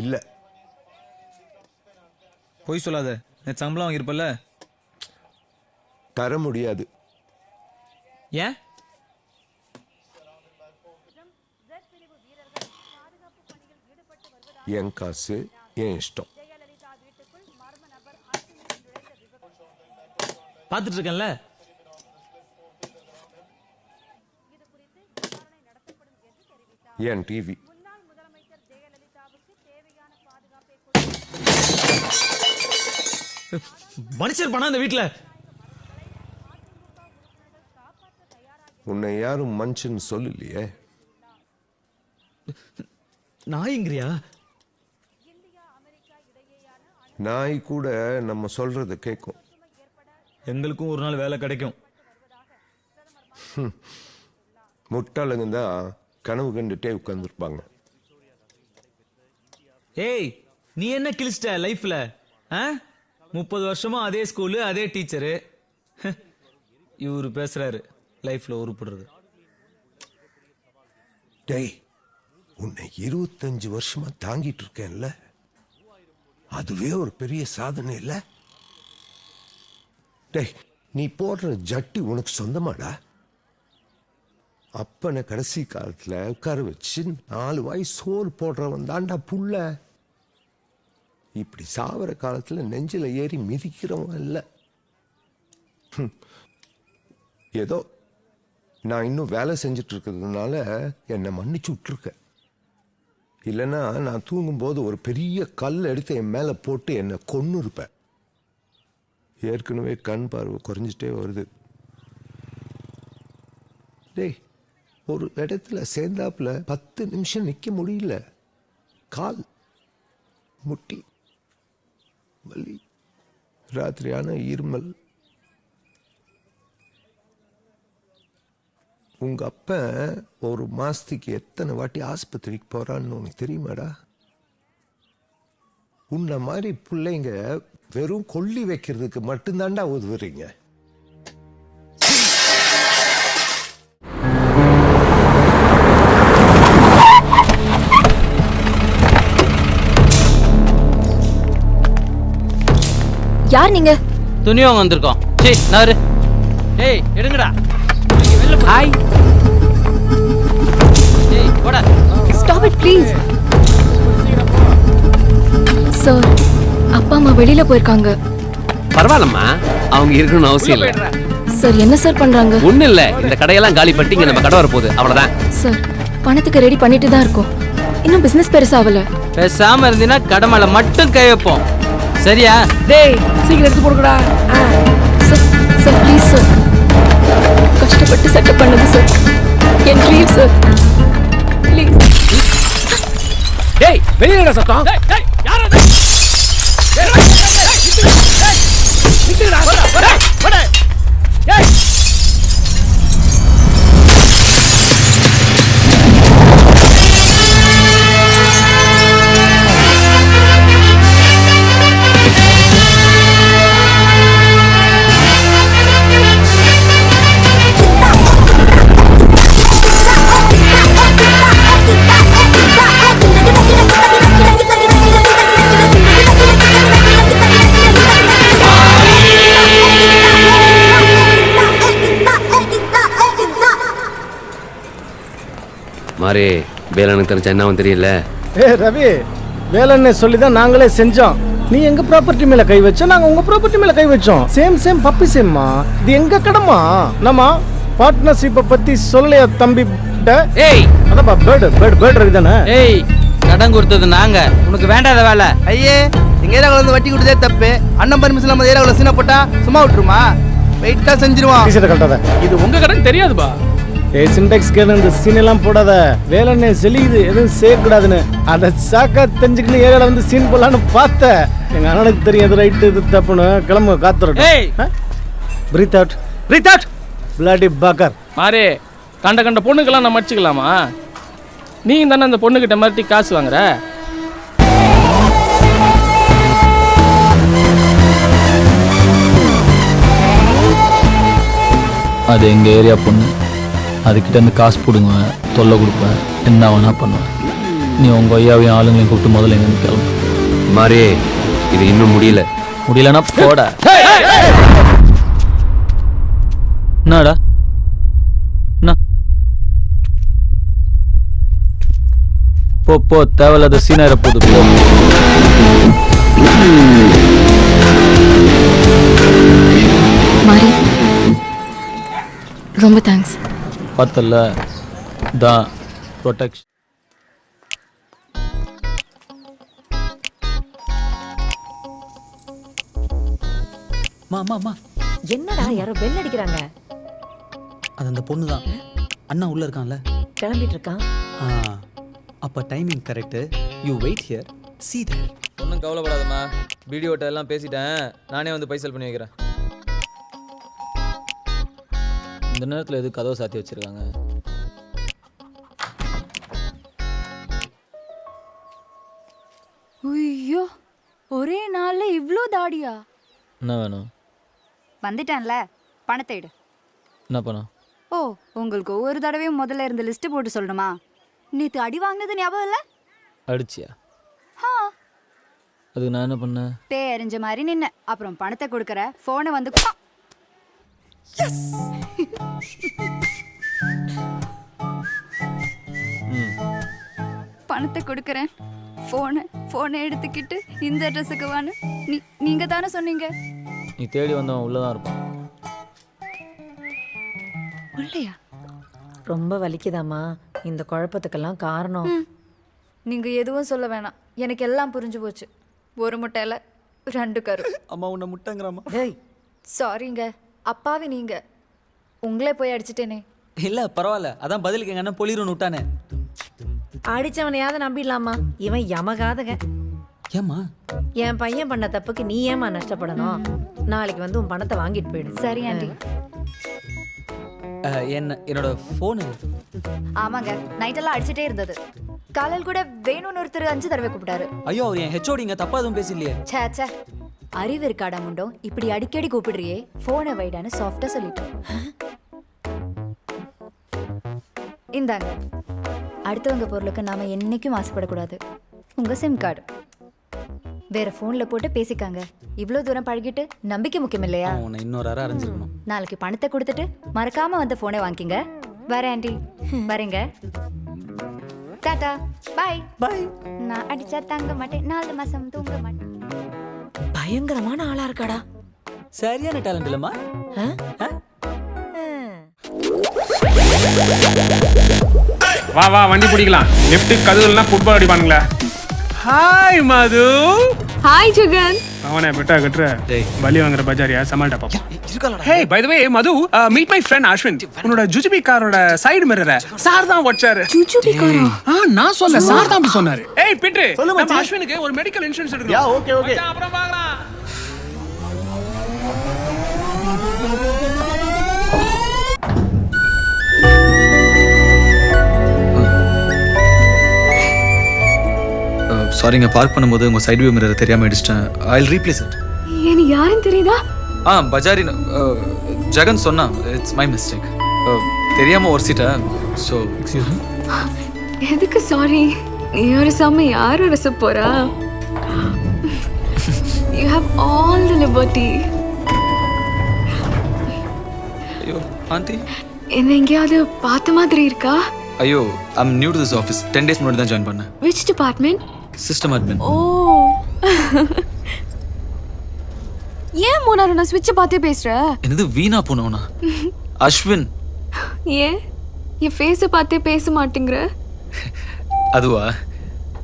இல்ல பொய் சொல்லாத. நேற்று சம்பளம் வாங்கியிருப்பல்ல? தர முடியாது. ஏன்? என் காசு என் இஷ்டம். பார்த்துட்டு இருக்கேன்ல. என் டிவி. மனுஷர் பணம் இந்த வீட்டில். உன்னை யாரும் மனுஷன் சொல்லலையே. நாய்ங்கிறியா? நாய் கூட நம்ம சொல்றத கேட்கும். எங்களுக்கும் ஒரு நாள் வேலை கிடைக்கும். முட்டாளுங்க தான் கனவு கண்டுட்டே உட்கார்ந்துருப்பாங்க. ஏய் நீ என்ன கிழிச்சிட்ட லைஃப்ல? 30 வருஷமா அதே ஸ்கூலு அதே டீச்சரு. இவரு பேசுறாரு லைஃப்ல உருப்படுறது. டேய் உன்னை 25 வருஷமா தாங்கிட்டு இருக்கேன்ல, அதுவே ஒரு பெரிய சாதனை இல்ல? டேய் நீ போடுற ஜட்டி உனக்கு சொந்தமாடா? அப்பனை கடைசி காலத்துல உட்கார வச்சு 4 வாய் சோறு போடுறவன் தாண்டா புள்ள. இப்படி சாவர காலத்தில் நெஞ்சில் ஏறி மிதிக்கிறவன் இல்லை. ஏதோ நான் இன்னும் வேலை செஞ்சுட்டு இருக்கிறதுனால என்னை மன்னிச்சு விட்டுருக்க. இல்லைன்னா நான் தூங்கும்போது ஒரு பெரிய கல் எடுத்து என் மேலே போட்டு என்னை கொன்னு இருப்பேன். ஏற்கனவே கண் பார்வை குறைஞ்சிட்டே வருது. டேய், ஒரு இடத்துல சேர்ந்தாப்புல 10 நிமிஷம் நிற்க முடியல. கால் முட்டி வலி, ராத்திரியான இருமல். உங்க அப்ப ஒரு மாசத்துக்கு எத்தனை வாட்டி ஆஸ்பத்திரிக்கு போறான்னு உனக்கு தெரியுமாடா? உன்ன மாதிரி பிள்ளைங்க வெறும் கொல்லி வைக்கிறதுக்கு மட்டும்தான்டா உதவுறீங்க. யார் நீங்க? துணி வாங்க வந்திருக்கோம். சரி நாரு. ஏய் எடுங்கடா. ஹாய். ஏய் போடா. Stop it please. சார், அப்பா அம்மா வெளியில போயிருக்காங்க. பரவாயில்லம்மா, அவங்க இருக்கணும்னு அவசியம் இல்லை. சார் என்ன சார் பண்றாங்க? ஒன்றும் இல்லை, இந்த கடையெல்லாம் காலி பண்ணிட்டு இங்கே நம்ம கடை வரப்போகுது, அவ்வளோதான். சார், பணத்துக்கு ரெடி பண்ணிட்டு தான் இருக்கோம். இன்னும் பிசினஸ் பெருசாகல. பேசாம இருந்தீனா கடை மேல மட்டும் கை வைப்போம். சரியா? டேய் சீக்கிரம் எடுத்து போடுங்கடா. சார் சார் ப்ளீஸ் சார், கஷ்டப்பட்டு செட்டப் பண்ணுங்க sir. N dream sir, please. டேய் வெளியில சத்தம். டேய் டேய் யார் அது? டேய் நிக்குடா. போடா போடா. டேய் மாறி, வேலனுக்கு தெரிஞ்ச என்னவும் தெரியல. ரவி, வேலைன்னு சொல்லி தான் நாங்களே செஞ்சோம். நீ எங்க ப்ராப்பர்ட்டி மேல கை வச்சோம், நாங்க உங்க ப்ராப்பர்ட்டி மேல கை வச்சோம். சேம் பப்பி சேம்மா. இது எங்க கடமா? நம்ம பார்ட்னர்ஷிப்பை பத்தி சொல்லலையா தம்பி? ஏய் அதான்ப்பா, பேர்டு ரவி தானே? ஏய் கடன் கொடுத்தது நாங்க, உனக்கு வேண்டாத வேலை. ஐயே, எங்க ஏரியாவில் வந்து வட்டி கொடுத்ததே தப்பு. அண்ணன் பர்மிஷன் நம்ம ஏரியாவில் சீனை போட்டா சும்மா விட்டுருமா? வெயிட்டா செஞ்சிருவான். கட்டாத, இது உங்க கடன் தெரியாதுப்பா. ஏய் சின்டெக்ஸ் கேளு, இந்த சீனெல்லாம் போடாத. வேலைன்னு செலியுது, எதுவும் செய்யக்கூடாதுன்னு. அதை சாக்கா தெரிஞ்சுக்கின்னு ஏரியாவில் வந்து சீன் போடலான்னு பார்த்தேன். எங்க அண்ணனுக்கு தெரியும் எது ரைட்டு இது தப்புன்னு. கிளம்பு, காத்துறோம். Breathe out, breathe out. Bloody fucker மாறே, கண்ட பொண்ணுக்கெல்லாம் நம்ம அடிச்சுக்கலாமா? நீங்க தானே அந்த பொண்ணுகிட்ட மிரட்டி காசு வாங்குற. அது எங்கள் ஏரியா பொண்ணு. அதுக்கிட்ட இருந்து காசு பிடுங்குவேன், தொல்லை கொடுப்பேன், என்ன வேணா பண்ணுவேன். நீ உங்கள் ஐயாவையும் ஆளுங்களையும் கூப்பிட்டு முதல்ல எங்கே கிளம்பு. மாறி, இது இன்னும் முடியல. முடியலன்னா போட. என்னடா என்ன? போ தேவையில்லாத சீனார போது போ. மாறி, ரொம்ப தேங்க்ஸ். பார்த்தல தான் ப்ரொடெக்ஷன். மாமா என்னடா யாரோ பெல் அடிக்கிறாங்க? அது அந்த பொண்ணு தான். அண்ணா உள்ள இருக்கான்ல, கிளம்பிட்டு இருக்கான். அப்ப timing correct. You wait here, see there. ஒன்றும் கவலைப்படாதம்மா, வீடியோட்ட எல்லாம் பேசிட்டேன். நானே வந்து பைசல் பண்ணி வைக்கிறேன். இந்த நேரத்தில் எது கதவை சாத்தி வச்சிருக்காங்க? ஐயோ, ஒரே நாள்ல இவ்ளோ தாடியா? என்ன வேணும்? வந்துட்டேன்ல, பணத்தை எடு. என்ன பணம்? ஓ, உங்களுக்கு ஒவ்வொரு தடவையும் முதல்ல இருந்த லிஸ்ட் போட்டு சொல்லணுமா? நேத்து அடி வாங்கினது ஞாபகம் இல்ல? அடிச்சியா? அதுக்கு நான் என்ன பண்ணேன்? பே அறிஞ்ச மாதிரி நின்ன. அப்புறம் பணத்தை கொடுக்கற, போனை வந்து பணத்தை கொடுக்கறேன், ஃபோனை எடுத்துக்கிட்டு இந்த அட்ரஸுக்கு வான்னு நீங்க தானே சொன்னீங்க. நீ தேடி வந்தவன் உள்ளதான் இருப்பான். உள்ளையா? ரொம்ப வலிக்குதாம்மா? இந்த குழப்பத்துக்கெல்லாம் காரணம் நீங்க எதுவும் சொல்ல வேணாம், எனக்கு எல்லாம் புரிஞ்சு போச்சு. ஒரு முட்டையில 2 கரு. அம்மா உன்னை முட்டைங்கிறாமா? சாரிங்க, அப்பாவி நீங்க. உங்களே போய் அடிச்சிட்டேனே. இல்லை பரவாயில்ல, அதான் பதிலுக்கு எங்கள் அண்ணன் பொலிருன்னு விட்டானே. அடிச்சவனையாவது நம்பிடலாமா? இவன் யமகாதக. ஏம்மா? என் பையன் பண்ண தப்புக்கு நீ ஏமா நஷ்டப்படணும்? நாளைக்கு வந்து உன் பணத்தை வாங்கிட்டு போயிடு. சரி ஆண்டி. என்னோட ஃபோனு. ஆமாங்க, நைட்டெல்லாம் அடிச்சுட்டே இருந்தது. காலையில் கூட வேணும்னு ஒருத்தர் 5 தடவை கூப்பிட்டாரு. ஐயோ, அவர் என் ஹெச்ஓடிங்க, தப்பா எதுவும் பேசலையே. சே அறிவு இருக்காடா முண்டோ, இப்படி அடிக்கடி கூப்பிடுறியே, போனை வைடான்னு சாஃப்டா சொல்லிட்டேன். இந்தாங்க, அடுத்தவங்க பொருளுக்கு நாம என்னைக்கும் ஆசைப்படக்கூடாது. உங்க சிம் கார்டு வேற போன்ல போட்டு பேசிக்காங்க. இவ்வளவு தூரம் பழகிட்டு நம்பிக்கை முக்கியம் இல்லையா? இன்னொரு அரை அறிஞ்சிருக்கணும். நாளைக்கு பணத்தை கொடுத்துட்டு மறக்காம வந்து போனை வாங்கிங்க. வரேன் ஆண்டி. வரேங்க. டாடா. பாய் பாய். நான் அடிச்சா தங்க மாட்டேன், 4 மாசம் தூங்க மாட்டேன். பயங்கரமான ஆளா இருக்காடா. சரியான டேலண்ட் இல்லம்மா. வா வா வண்டி பிடிக்கலாம். லெஃப்ட் கதுலாம் ஃபுட்பால் அடிப்பானுங்களே. ஹாய் மது. ஹாய் ஜுகன். அவனே பெட்டா கட்ற வலி வாங்குற பஜாரியா சமால்டா பாப்பா. இருக்கலடா. Hey by the way Madhu, meet my friend Ashwin. உன்னோட ஜுஜுபி காரோட சைடு மிரரை சார் தான் வச்சாரு. ஜுஜுபி காரா? நான் சொல்ல, சார் தான் சொன்னாரு. ஏய் பிட்டு, நம்ம அஸ்வினுக்கு ஒரு மெடிக்கல் இன்சூரன்ஸ் எடுக்கணும். Yeah okay okay. அப்புறம் பார்க்கலாம். சாரிங்க, பார்க் பண்ணும்போது உங்க சைடு வியூ மிரர் தெரியாம அடிச்சிட்டேன். I will replace it. Any யாரும் தெரியுதா? பஜாரி ஜெகன் சொன்னா. It's my mistake. தெரியாம ஒரு சீட்டை. So excuse me. எதுக்கு சாரி? நீ ஒரு சம யார் ரச போறா? You have all the liberty. ஐயோ ஆண்டி, என்ன எங்கேயாவது பார்த்த மாதிரி இருக்கா? ஐயோ I am new to this office. 10 days முன்னாடி தான் ஜாயின் பண்ணேன். Which department? System admin. Oh. ஏன் மூணாரு நான் ஸ்விட்ச் பார்த்தே பேசுற? என்னது வீணா போனவனா? அஸ்வின். ஏன் என் ஃபேஸை பார்த்தே பேச மாட்டேங்கிற? அதுவா,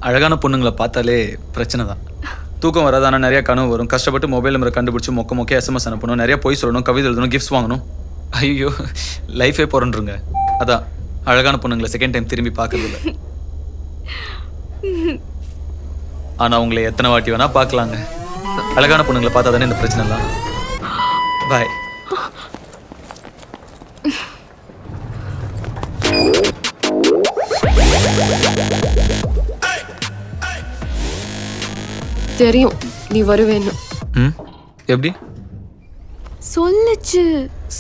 அழகான பொண்ணுங்களை பார்த்தாலே பிரச்சனை தான். தூக்கம் வராது, ஆனால் நிறைய கனவு வரும். கஷ்டப்பட்டு மொபைல் நம்பரை கண்டுபிடிச்சி மொக்க எஸ்எம்எஸ் அனுப்பணும், நிறைய போய் சொல்லணும், கவிதை எழுதணும், கிஃப்ட்ஸ் வாங்கணும். ஐயோ லைஃபே போறன்றுங்க. அதான் அழகான பொண்ணுங்களை செகண்ட் டைம் திரும்பி பார்க்கறதில்ல. ஆனால் உங்களை எத்தனை வாட்டி வேணா பார்க்கலாங்க. அழகான பொண்ணுங்களை பார்த்தா தானே இந்த பிரச்சனை எல்லாம். பாய். தெரியும் நீ வருவேன்னு. எப்படி சொல்லுச்சு?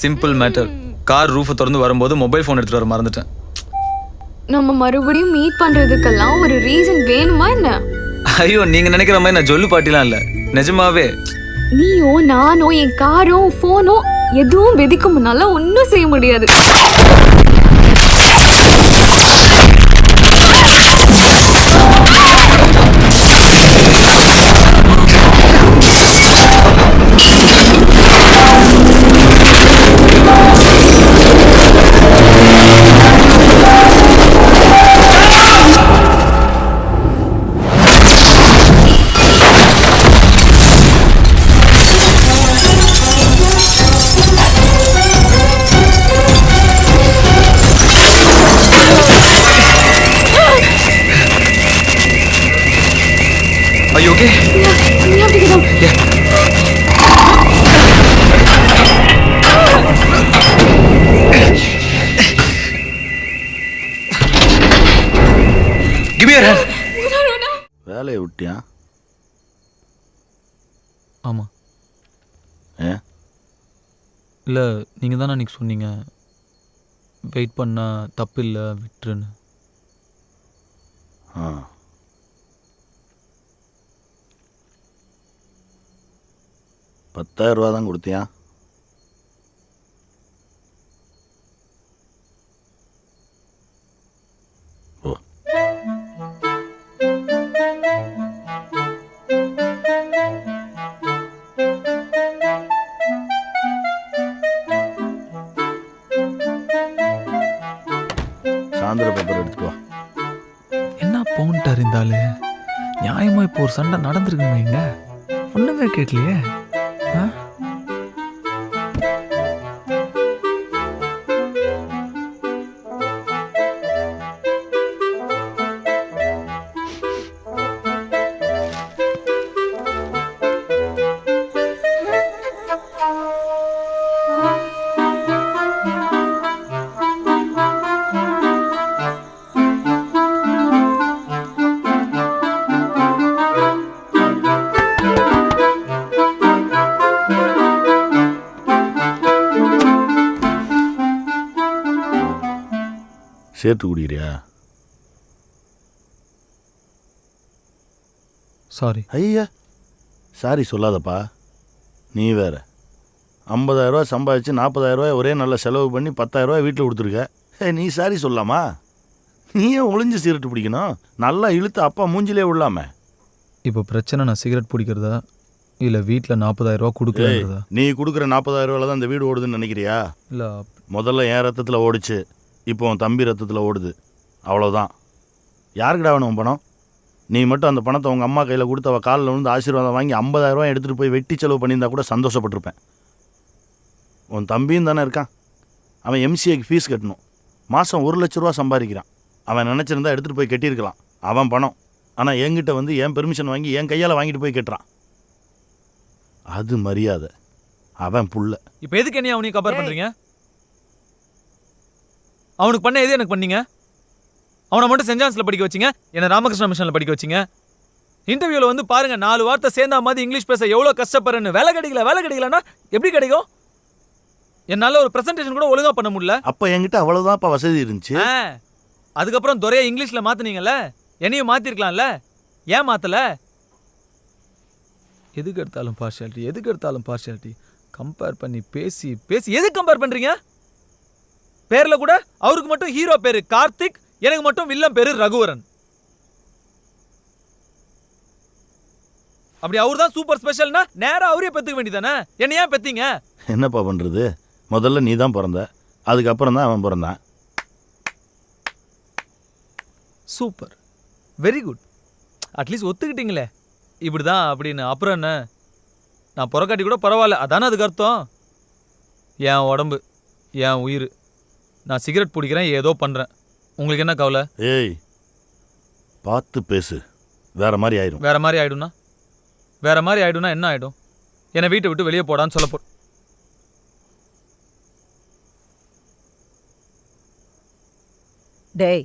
Simple matter. கார் ரூஃபை திறந்து வரும்போது மொபைல் ஃபோன் எடுத்துட்டு வர மறந்துட்டேன். நம்ம மறுபடியும் மீட் பண்றதுக்கெல்லாம் ஒரு ரீசன் வேணுமா என்ன? ஐயோ, நீங்க நினைக்கிற மாதிரி நான் ஜொல்லு பாட்டிலாம் இல்ல, நிஜமாவே. நீயோ நானோ என் காரோ போனோ எதுவும் வெதிக்க முன்னால ஒன்னும் செய்ய முடியாது. Are you okay? Yeah, we have to get out. Yeah. Give me your hand. வேலையை விட்டியா? ஆமா. ஏன்? இல்லை, நீங்கள் தானே அன்றைக்கி சொன்னீங்க வெயிட் பண்ணா தப்பு இல்லை விட்டுருன்னு. ஆ, 10,000 ரூபா தான் கொடுத்தியா? ஓ. ஆந்திர பேப்பர் எடுத்துட்டு வா. என்ன பவுன்ட்டார் இருந்தாலு? நியாயமா இப்போ ஒரு சண்டை நடந்திருக்குன்னு வைங்க, ஒண்ணுமே கேட்கலையே. ஆ? சேர்த்து குடிக்கிறியா? சாரி. ஐயா சாரி சொல்லாதப்பா. நீ வேற 50,000 ரூபா சம்பாதிச்சு 40,000 ரூபாய் ஒரே நல்ல செலவு பண்ணி 10,000 ரூபாய் வீட்டில் கொடுத்துருக்க. நீ சாரி சொல்லாமா? நீயே ஒளிஞ்சு சிகரெட்டு பிடிக்கணும். நல்லா இழுத்து அப்பா மூஞ்சிலே விடலாமே. இப்போ பிரச்சனை நான் சிகரெட் பிடிக்கிறதா இல்லை வீட்டில் 40,000 ரூபா கொடுக்கலன்றதா? நீ கொடுக்குற 40,000 ரூபாயில் தான் இந்த வீடு ஓடுதுன்னு நினைக்கிறியா? இல்லை, முதல்ல என் ரத்தத்தில் ஓடிச்சு, இப்போ உன் தம்பி ரத்தத்தில் ஓடுது. அவ்வளோதான். யாருக்குடா வேணும் உன் பணம்? நீ மட்டும் அந்த பணத்தை உங்கள் அம்மா கையில் கொடுத்து அவள் காலில் வந்து ஆசீர்வாதம் வாங்கி 50,000 ரூபாய் எடுத்துகிட்டு போய் வெட்டி செலவு பண்ணியிருந்தா கூட சந்தோஷப்பட்டிருப்பேன். உன் தம்பியும் தானே இருக்கான். அவன் எம்சிஏக்கு ஃபீஸ் கட்டணும். மாதம் 1,00,000 ரூபா சம்பாதிக்கிறான். அவன் நினச்சிருந்தா எடுத்துகிட்டு போய் கட்டியிருக்கலாம். அவன் பணம். ஆனால் என்கிட்ட வந்து என் பெர்மிஷன் வாங்கி என் கையால் வாங்கிட்டு போய் கட்டுறான். அது மரியாதை. அவன் புள்ள. இப்போ எதுக்கு என்ன அவனையும் கம்பேர் பண்ணுறீங்க? அவனுக்கு பண்ண எது எனக்கு பண்ணீங்க? அவனை மட்டும் சென்ட் ஜான்ஸில் படிக்க வச்சிங்க, என்னை ராமகிருஷ்ண மிஷனில் படிக்க வச்சிங்க. இன்டர்வியூவில் வந்து பாருங்க, 4 வார்த்தை சேர்ந்தா மாதிரி இங்கிலீஷ் பேச எவ்வளோ கஷ்டப்படுறேன்னு. வேலை கிடைக்கலன்னா எப்படி கிடைக்கும்? என்னால் ஒரு ப்ரெசன்டேஷன் கூட ஒழுங்காக பண்ண முடியல. அப்போ என்கிட்ட அவ்வளோதான் இப்போ வசதி இருந்துச்சு. அதுக்கப்புறம் துறையை இங்கிலீஷில் மாற்றினீங்கல்ல, என்னையும் மாற்றிருக்கலாம்ல. ஏன் மாற்றலை? எதுக்கு எடுத்தாலும் பார்ஷியாலிட்டி கம்பேர் பண்ணி பேசி எதுக்கு கம்பேர் பண்ணுறீங்க? பேரில் கூட அவருக்கு மட்டும் ஹீரோ பேரு கார்த்திக், எனக்கு மட்டும் வில்லன் பேரு ரகுவரன். அப்படி அவர் தான் சூப்பர் ஸ்பெஷல்னா நேரா அவரே பெத்துக்க வேண்டியதானே? என்ன ஏன் பெத்தீங்க? என்னப்பா பண்ணுறது? முதல்ல நீ தான் பிறந்த, அதுக்கப்புறம் தான் அவன் பிறந்தான். Super, very good. அட்லீஸ்ட் ஒத்துக்கிட்டீங்களே இப்படிதான் அப்படின்னு. அப்புறம் என்ன, நான் புறக்காட்டி கூட பரவாயில்ல, அதானே அதுக்கு அர்த்தம். என் உடம்பு, என் உயிர். நான் சிகரெட் பிடிக்கிறேன், ஏதோ பண்ணுறேன். உங்களுக்கு என்ன கவலை? ஏய் பார்த்து பேசு. வேற மாதிரி ஆயிடும். வேற மாதிரி ஆயிடும்னா என்ன ஆயிடும்? என்னை வீட்டை விட்டு வெளியே போடான்னு சொல்ல டேய்,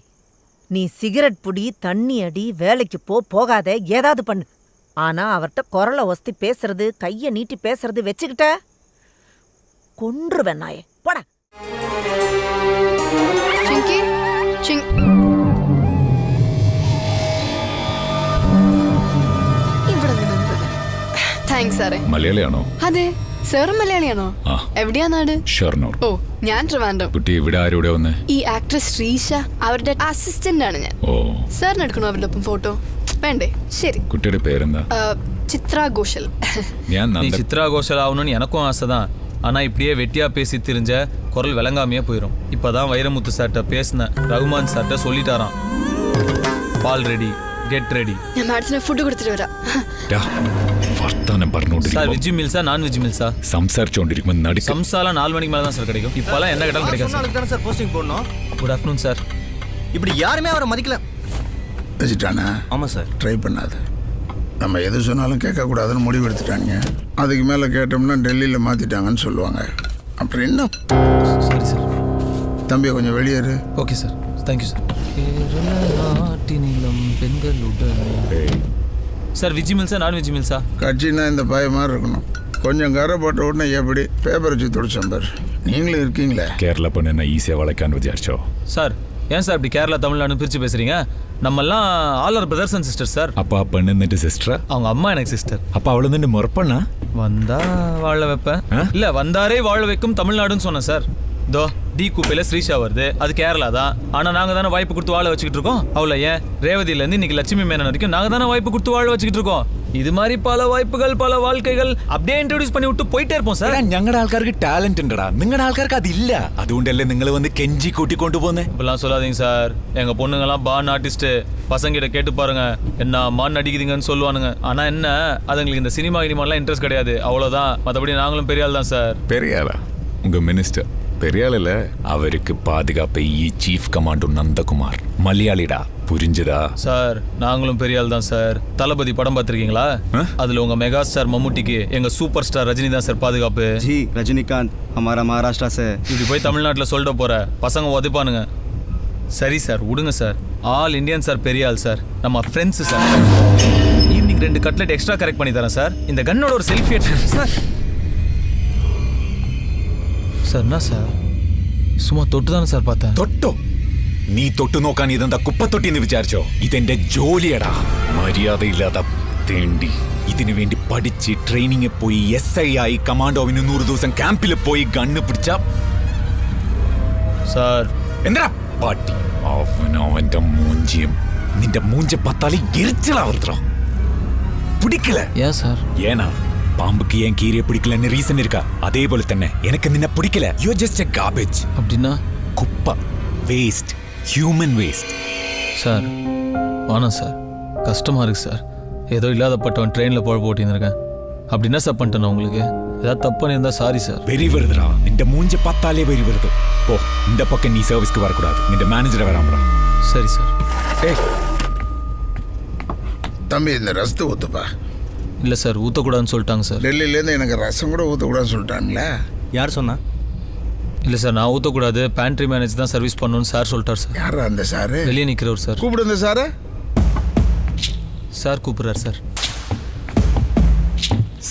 நீ சிகரெட் புடி, தண்ணி அடி, வேலைக்கு போகாத, ஏதாவது பண்ணு. ஆனா அவர்கிட்ட குரலை ஒஸ்தி பேசுறது, கையை நீட்டி பேசுறது வச்சுக்கிட்ட கொன்றுவேன் நாயே. போடா. മലയാളിയാണോ? അതെ സാർ മലയാളിയാണോ? എവിടെയാ നാട്? ഷൊർണൂർ. ഓ, ഞാൻ ട്രിവാൻഡ്രം. കുട്ടി ഇവിടെ ആരുടെ വന്ന്? ഈ ആക്ട്രസ് ശ്രീഷ, അവരുടെ അസിസ്റ്റന്റ് ആണ് ഞാൻ. ഓ, സാറിന് എടുക്കണോ അവരുടെ ഒപ്പം ഫോട്ടോ? വേണ്ടേ? ശരി. കുട്ടിയുടെ പേരെന്താ? சித்ரா கோஷல். நீ சித்ரா கோஷல் ஆகணும்னு எனக்கும் ஆசை தான். ஆனால் இப்படியே வெட்டியா பேசி தெரிஞ்ச குரல் விளங்காமையே போயிடும். இப்போதான் வைரமுத்து சார்ட்ட பேசினேன். ரகுமான் சார்ட்ட சொல்லிட்டாராம், பால் ரெடி, கெட் ரெடி. ഞാൻ മാഡത്തിന് ഫുഡ് കൊടുത്തിട്ട് വരാം. Sir veg மீல்ஸா non veg மீல்ஸா? സംസാരിച്ചോണ്ടിരിക്കുമ്പോൾ சம்சாலாம் 4 மணிக்கு மேலே தான் சார் கிடைக்கும். இப்போலாம் என்ன கேட்டாலும் கிடைக்கும் சார். தானே சார் போஸ்டிங் போடணும். Good afternoon sir. இப்படி யாருமே அவரை மதிக்கல. வச்சுட்டானே? ஆமாம் சார். ட்ரை பண்ணாது. நம்ம எது சொன்னாலும் கேட்கக்கூடாதுன்னு முடிவு எடுத்துட்டாங்க. அதுக்கு மேலே கேட்டோம்னா டெல்லியில் மாற்றிட்டாங்கன்னு சொல்லுவாங்க. அப்புறம் என்ன? Sorry sir. தம்பியை கொஞ்சம் வெளியேறு. Okay sir, thank you sir. நாட்டினிலம் பெண்களுடன் சார். Veg மீல்ஸா non veg மீல்ஸா? கட்சின்னா இந்த பாய மாதிரி இருக்கணும். கொஞ்சம் கரை போட்ட உடனே எப்படி பேப்பர் வச்சு துடிச்சோம் பார். நீங்களும் இருக்கீங்களே. കേരള പെണ്ണെന്നെ ഈസിയാ വളയ്ക്കാൻ വിചാരിച്ചോ? சார் ஏன் சார் இப்படி கேரளா தமிழ்நாடு பிரித்து பேசுகிறீங்க? நம்மெல்லாம் all are brothers and sister sir. அப்போ ആ പെണ്ണ് നിന്റെ സിസ്റ്റർ? அவங்க அம்மா எனக்கு சிஸ்டர். அப்போ அவளை നിന്റെ മുറപ്പെണ്ണ? வந்தா வாழ வைப்பேன், இல்லை வந்தாரே வாழ வைக்கும் தமிழ்நாடுன்னு சொன்னேன் சார். தோ டி கூப்பையில் ஸ்ரீஷா வருது, அது கேரளா தான். ஆனால் நாங்கள் தானே வாய்ப்பு கொடுத்து வாழ வச்சுக்கிட்டு இருக்கோம். அவ்வளோ ஏன் ரேவதியிலேருந்து இன்னைக்கு லட்சுமி மேனன் வரைக்கும் நாங்கள் தானே வாய்ப்பு கொடுத்து வாழ வச்சுக்கிட்டு இருக்கோம். இது மாதிரி பல வாய்ப்புகள், பல வாழ்க்கைகள் அப்படியே இன்ட்ரோடியூஸ் பண்ணி விட்டு போயிட்டே இருப்போம் சார். ഞങ്ങളുടെ ആൾക്കാർക്ക് ടാലന്റ് ഉണ്ടടാ, നിങ്ങളുടെ ആൾക്കാർക്ക് അതില്ല. അതുകൊണ്ടല്ലേ നിങ്ങൾ വന്ന് കെഞ്ചി കൂട്ടിക്കൊണ്ടു പോന്നെ. இப்பெல்லாம் சொல்லாதீங்க சார். எங்கள் பொண்ணுங்கெல்லாம் பான் ஆர்டிஸ்ட்டு. பசங்கிட்ட கேட்டு பாருங்க, என்ன மான் நடிக்கிறீங்கன்னு சொல்லுவானுங்க. ஆனால் என்ன, அதுங்களுக்கு இந்த சினிமா கினிமாலாம் இன்ட்ரெஸ்ட் கிடையாது, அவ்வளோதான். மற்றபடி நாங்களும் பெரிய ஆள் தான் சார். பெரிய ஆளா? உங்க மினிஸ்டர் பெரிய ஆள் இல்ல, அவருக்கு பாதுகாப்பை சீஃப் கமாண்டோ நந்தகுமார். மலையாளிடா, புரிஞ்சுதா? சார் நாங்களும் பெரிய ஆள் தான் சார். தளபதி படம் பார்த்துருக்கீங்களா? அதுல உங்க மெகா ஸ்டார் மம்முட்டிக்கு எங்க சூப்பர் ஸ்டார் ரஜினி தான் சார் பாதுகாப்பு. ஜி ரஜினிகாந்த் हमारा महाराष्ट्र से. இப்படி போய் தமிழ்நாட்டில் சொல்லிட்டு போற பசங்க உதைப்பானுங்க. சரி சார் விடுங்க சார். ஆல் இந்தியன் சார் பெரிய ஆள் சார், நம்ம friends sir. Evening 2 cutlet extra correct பண்ணி தரேன் சார். இந்த கன்னோட ஒரு செல்ஃபி சார். സാർ എന്നാ സാർ സുമ്മാ തൊട്ടുതാണ് സാർ பார்த்தேன். തൊട്ടോ? നീ തൊട്ടു നോക്കാൻ ഇതെന്താ കുപ്പത്തൊട്ടി എന്ന് വിചാരിച്ചോ? ഇതെന്റെ ജോലിയടാ. മര്യാദയില്ലാതെ തേണ്ടി ഇതിനു വേണ്ടി പഠിച്ച് ട്രെയിനിങ് പോയി SI ആയി കമാൻഡോവിന് 100 ദിവസം ക്യാമ്പിൽ പോയി ഗണ്ണ് പിടിച്ച സാർ എന്താ പാട്ടി അവന്റെ മൂഞ്ചിയും നിന്റെ മൂഞ്ച പത്താലി എരിച്ചിലാവത്രോ പിടിക്കല. ஏன் சார்? ஏனா பாம்புக்கு ஏன் கீரையை பிடிக்கலன்னு ரீசன் இருக்கா? அதே போல തന്നെ எனக்கு നിന്നെ பிடிக்கல. You just a garbage. அப்படின்னா குப்பை, வேஸ்ட், ஹியூமன் வேஸ்ட். சார் வேணாம் சார், கஷ்டமா இருக்கு சார். ஏதோ இல்லாதப்பட்டவன் ட்ரெயினில் போட போட்டிருந்திருக்கேன். அப்படின்னா சார் பண்ணிட்டேன் உங்களுக்கு ஏதாவது தப்பு பண்ணியிருந்தா சாரி சார். வெறி வருதுடா, നിന്റെ மூஞ்ச பார்த்தாலே வெறி வருது. போ, இந்த பக்கம் நீ சர்வீஸ்க்கு வரக்கூடாது. നിന്റെ மேனேஜரை வராமடா. சரி சார். ஏய் தம்பி, இந்த ரசத்தை ஊத்துப்பா. இல்லை சார் ஊற்றக்கூடாதுன்னு சொல்லிட்டாங்க சார். டெல்லியிலேருந்து எனக்கு ரசம் கூட ஊற்றக்கூடாதுன்னு சொல்லிட்டாங்களே. யார் சொன்னா? இல்லை சார் நான் ஊற்றக்கூடாது, பேண்ட்ரி மேனேஜர் தான் சர்வீஸ் பண்ணணும்னு சார் சொல்லிட்டார் சார். யாரா அந்த சாரு? வெளியே நிற்கிறவர் சார். கூப்பிடு அந்த சாரு. சார் கூப்பிட்றாரு சார்.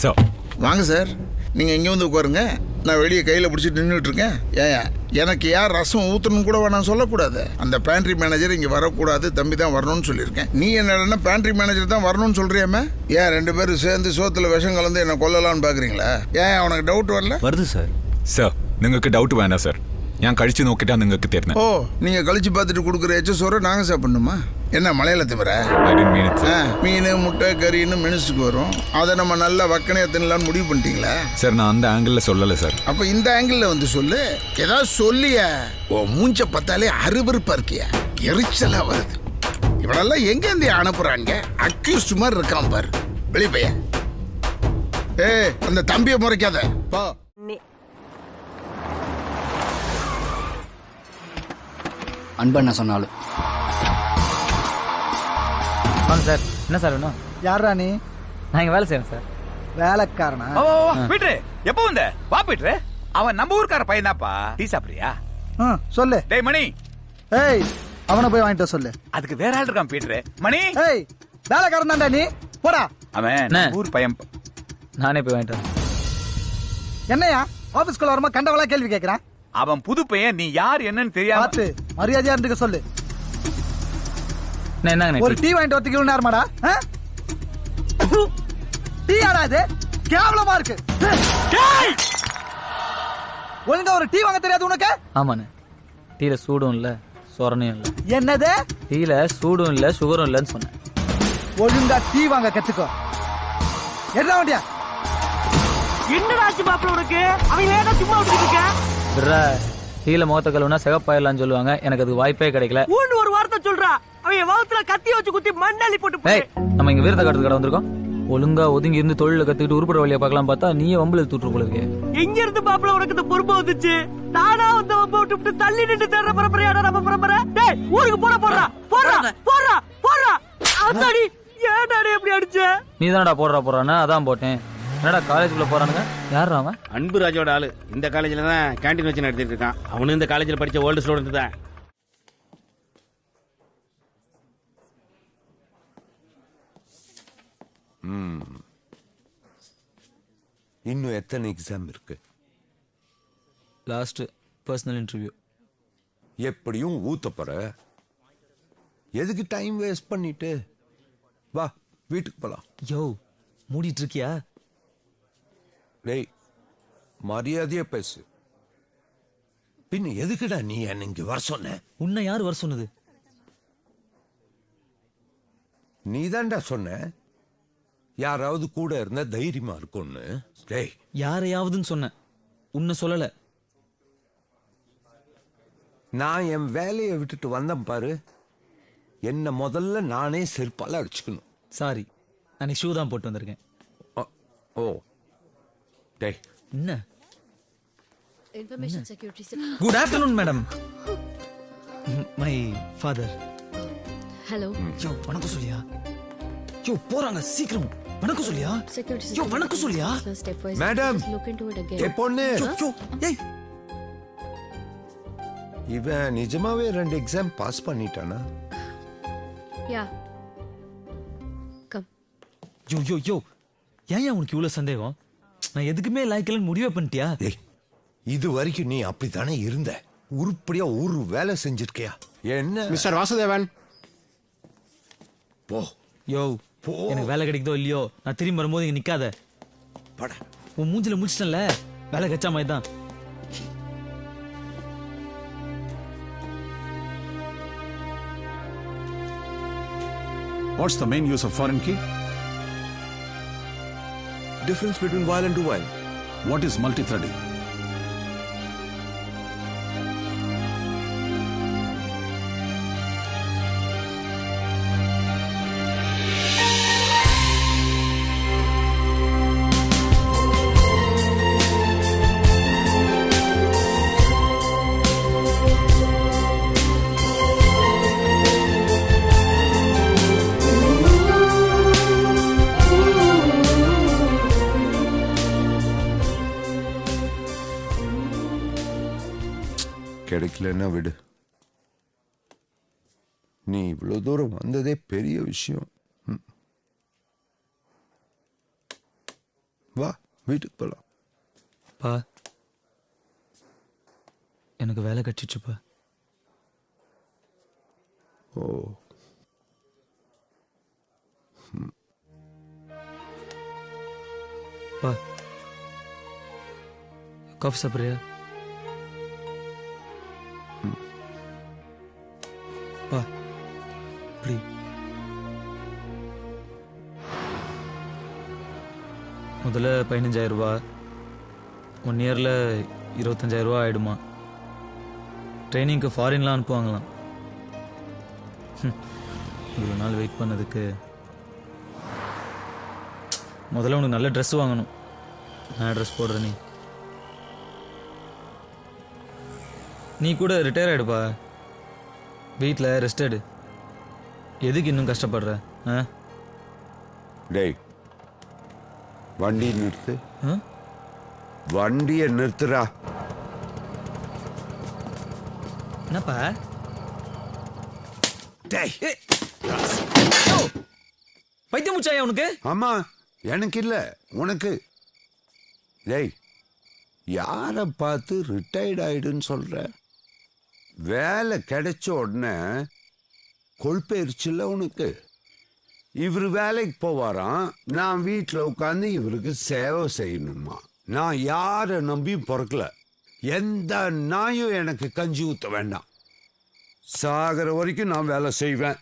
சார் வாங்க சார், நீங்கள் இங்கே வந்து உட்காருங்க. நான் வெளியே கையில் பிடிச்சிட்டு நின்றுட்டு இருக்கேன். ஏன் எனக்கு யார் ரசம் ஊற்றணும் கூட வேணாம் சொல்லக்கூடாது. அந்த பேண்ட்ரி மேனேஜர் இங்கே வரக்கூடாது, தம்பி தான் வரணும்னு சொல்லியிருக்கேன். நீ என்னடா பேண்ட்ரி மேனேஜர் தான் வரணும்னு சொல்கிறியாமே? ஏன் 2 பேரும் சேர்ந்து சோத்தில் விஷம் கலந்து என்னை கொல்லலாம்னு பார்க்குறீங்களா? ஏன் உனக்கு டவுட் வரல? வருது சார். சார் നിങ്ങൾക്ക് ഡൗട്ട് വേണ്ട സാർ. ഞാൻ കഴിച്ചു നോക്കിട്ടാ നിങ്ങൾക്ക് തരുന്നത്. ஓ, நீங்கள் கழிச்சு பார்த்துட்டு கொடுக்குற எச்சசோரை நாங்கள் சாப்பிடணுமா? என்ன மலையில திவர? மீன், முட்டை, கறின்னு மெனுஸுக்கு வரும். அதை நம்ம நல்லா வக்கனையாக தின்னலான்னு முடிவு பண்ணிட்டீங்களா? சார் நான் அந்த ஆங்கிளில் சொல்லலை சார். அப்போ இந்த ஆங்கிளில் வந்து சொல்லு. ஏதாவது சொல்லியா? ஓ மூஞ்ச பார்த்தாலே அருவருப்பா இருக்கியா, எரிச்சலாக வருது. இவனெல்லாம் எங்கேருந்து அனுப்புறாங்க? அக்யூஸ்ட் மாதிரி இருக்கான் பாரு. வெளியே பைய. அந்த தம்பியை முறைக்காத பா. அன்பண்ண சொன்னாலும் வாங்க சார். என்ன சார் வேணும்? யாரா நீ? நான் இங்கே வேலை செய்கிறேன் சார். வேலைக்காரனா? பீட்ரு எப்போ வந்த? வா பீட்ரு, அவன் நம்ம ஊர்க்கார பையனாப்பா. டீ சாப்பிடுறியா? சொல்லு. டேய் மணி. ஏய் அவனை போய் வாங்கிட்டு வர சொல்லு. அதுக்கு வேற ஆள் இருக்கான் பீட்ரு. மணி. ஏய் வேலைக்காரன் தான்டா நீ, போடா. அவன் நம்ம ஊர் பையன். நானே போய் வாங்கிட்டு வரேன். என்னையா ஆபீஸ்க்குள்ள வருமா கண்டவளா கேள்வி கேட்கிறான்? அவன் புது பையன், நீ யார் என்னன்னு தெரியாம. பார்த்து மரியாதையா இருந்துக்க சொல்லு. என்னங்க ஒரு டீ வாங்கிட்டு வரதுக்கு இவ்வளவு நேரமாடா? டீ ஆடா இது? கேவலமா இருக்கு. ஒழுங்கா ஒரு டீ வாங்க தெரியாது உனக்கு? ஆமாண்ணே, டீல சூடும் இல்லை சொரணையும் இல்லை. என்னது? டீல சூடும் இல்லை சுகரும் இல்லைன்னு சொன்னேன். ஒழுங்கா டீ வாங்க கத்துக்கோ. என்ன வண்டியா? என்னடா ஆச்சு மாப்பிள்ள உனக்கு? அவன் ஏதோ சும்மா விட்டுட்டு இருக்க? டீல முகத்த கழுவுனா சிகப்பாயிடலாம்னு சொல்லுவாங்க. எனக்கு அதுக்கு வாய்ப்பே கிடைக்கல. ஒரு வார்த்தை சொல்றா, அவன் வவுத்துல கத்தி வச்சு குத்தி மண்ணாலி போட்டு. நம்ம இங்க வீரத்தை காட்டுறது கடை வந்திருக்கோம். ஒழுங்கா ஒதுங்கி இருந்து தொழில கத்துக்கிட்டு உருப்பட வழியா பார்க்கலாம் பார்த்தா நீயே வம்புல தூட்டு போல இருக்கு. எங்க இருந்து மாப்பிள்ள உனக்கு இந்த பொறுப்பு வந்துச்சு? நானா வந்து வம்ப விட்டு தள்ளி நின்று தேடுற பரம்பரையாடா நம்ம பரம்பரை. டேய் ஊருக்கு போடா போடுறா போடுறா போடுறா போடுறா. அதாடி ஏன்டாடி எப்படி அடிச்ச? நீ தானடா போடுறான்னு அதான் போட்டேன். என்னடா காலேஜுக்குள்ள போறானுங்க? யார் அவன்? அன்புராஜோட ஆளு. இந்த காலேஜ்ல தான் கேண்டீன் வச்சு நடத்திட்டு இருக்கான். அவனு இந்த காலேஜ்ல படிச்ச ஓல்டு ஸ்டூடெண்ட் தான். இன்னும் எத்தனை எக்ஸாம் இருக்கு? Last personal interview. எப்படியும் ஊத்தப்பற. எதுக்கு டைம் வேஸ்ட் பண்ணிட்டு? வா வீட்டுக்கு போலாம். யோ மூடிட்டு இருக்கியா? டேய் மரியாதையா பேசு. பின்ன எதுக்குடா நீ என்ன இங்க வர சொன்ன? உன்னை யார் வர சொன்னது? நீதான்டா சொன்ன யாராவது கூட இருந்தா தைரியமா இருக்கும்னு. டேய், யாரையாவதுன்னு சொன்னேன், உன்னை சொல்லல. நான் என் வேலையை விட்டுட்டு வந்தேன் பாரு, என்ன முதல்ல நானே செருப்பால அடிச்சுக்கணும். சாரி, நான் ஷூ தான் போட்டு வந்திருக்கேன். ஓ டேய், என்ன? Information security. Good afternoon madam. My father. Hello. Yo வணக்கம் சொல்லியா? யோ போறாங்க, சீக்கிரம் வணக்கம் சொல்லியா? செக்யூரிட்டி. யோ வணக்கம் சொல்லியா? Stepwise. Madam, look into it again. ஏ பொண்ணு, ஏய் இவன் நிஜமாவே 2 எக்ஸாம் பாஸ் பண்ணிட்டானா? யா. கம். யோ யோ யோ, ஏன் உனக்கு இவ்வளவு சந்தேகம்? நான் எதுக்குமே லாய்க்கலன்னு முடிவே பண்ணிட்டியா? ஏய், இது வரைக்கும் நீ அப்படித்தானே இருந்த. உருப்படியா ஒரு வேலை செஞ்சிருக்கியா? என்ன மிஸ்டர் வாசுதேவன், போ. யோ போ. எனக்கு வேலை கிடைக்குதோ இல்லையோ, நான் திரும்பி வரும்போது இங்க நிக்காத. பட. உன் மூஞ்சில முடிச்சிட்டல, வேலை கச்சா மாதிரி தான். What's the main use of foreign key? Difference between while and do while. What is multi-threading? கிடைக்கலன்னா விடு. நீ இவ்வளவு தூரம் வந்ததே பெரிய விஷயம். வா, வீட்டுக்கு போலாம். பா, எனக்கு வேலை கட்டிச்சுப்பா. ஓ, பா காஃபி சாப்பிட்றியா? பா இப்படி முதல்ல 15,000 ரூபாய், 1 இயரில் 25,000 ரூபா ஆயிடுமா. ட்ரைனிங்க்கு ஃபாரின்லாம் அனுப்புவாங்களாம். இவ்வளோ நாள் வெயிட் பண்ணதுக்கு முதல்ல உனக்கு நல்ல ட்ரெஸ் வாங்கணும். நான் ட்ரெஸ் போடுற நீ கூட ரிட்டையர் ஆகிடுப்பா. வீட்டில் ரெஸ்ட் எடு. எதுக்கு இன்னும் கஷ்டப்படுற? டேய், வண்டி நிறுத்து. வண்டியை நிறுத்துறா. என்னப்பா? டேய், பைத்தியம் முச்சாயா உனக்கு? ஆமா, எனக்கு இல்ல, உனக்கு. டேய், யாரை பார்த்து ரிட்டையர்ட் ஆயிடுன்னு சொல்ற? வேலை கிடைச்ச உடனே கொள்பெயர்ச்சில்ல உனக்கு. இவர் வேலைக்கு போவாராம், நான் வீட்டில் உட்காந்து இவருக்கு சேவை செய்யணுமா. நான் யாரை நம்பியும் பிறக்கல. எந்த நாயும் எனக்கு கஞ்சி ஊற்ற வேண்டாம். சாகிற வரைக்கும் நான் வேலை செய்வேன்.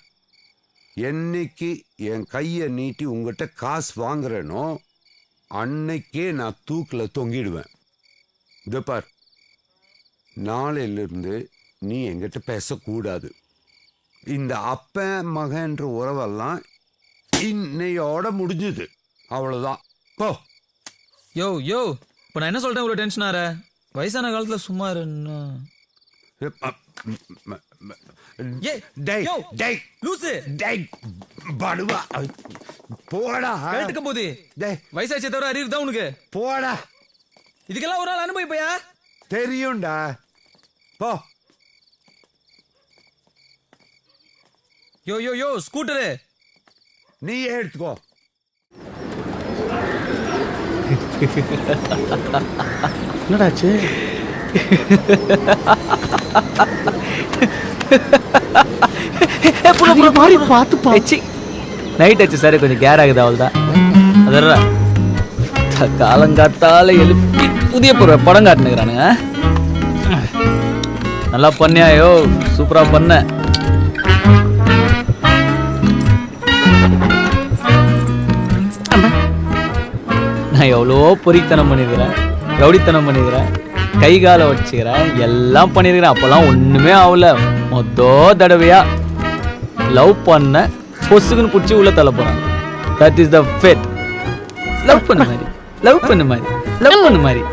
என்னைக்கு என் கையை நீட்டி உங்ககிட்ட காசு வாங்குறேனோ அன்னைக்கே நான் தூக்கில் தொங்கிடுவேன். இது பார், நாளையிலிருந்து நீ என்கிட்ட பேசக்கூடாது. இந்த அப்பன் மகன்ற உறவெல்லாம் இன்னையோட முடிஞ்சுது. அவ்வளவுதான். போ. யோ யோ, இப்போ நான் என்ன சொல்றேன் இவ்வளோ டென்ஷன் ஆற? வயசான காலத்தில் சும்மா இருன்னா. போடா. கேட்டுக்க போது வயசாச்சே தவிர அறிவு தான் உனக்கு. போடா. இதுக்கெல்லாம் ஒரு நாள் அனுபவிப்பையா? தெரியும்டா. போ. யோ யோ யோ, ஸ்கூட்டரு நீ எடுத்துக்கோ. என்னடாச்சு? நைட் ஆச்சு சார், கொஞ்சம் கேர் ஆகுது. அவள் தான் அதெல்லாம் காலங்காத்தால எழுப்பி புதிய படம் காட்டுனுக்குறானுங்க. நல்லா பண்ணியா யோ, சூப்பரா பண்ண. நான் எவ்வளோ பொறித்தனம் பண்ணிருக்கிறேன், ரவுடித்தனம் பண்ணிருக்கிறேன், கை காலை வச்சுக்கிறேன், எல்லாம் பண்ணிருக்கிறேன். அப்பெல்லாம் ஒண்ணுமே ஆகல. தடவையா லவ் பண்ண பொசுக்குன்னு பிடிச்சி உள்ள தள்ள போறான். That is the fate. Love பண்ண மாதிரி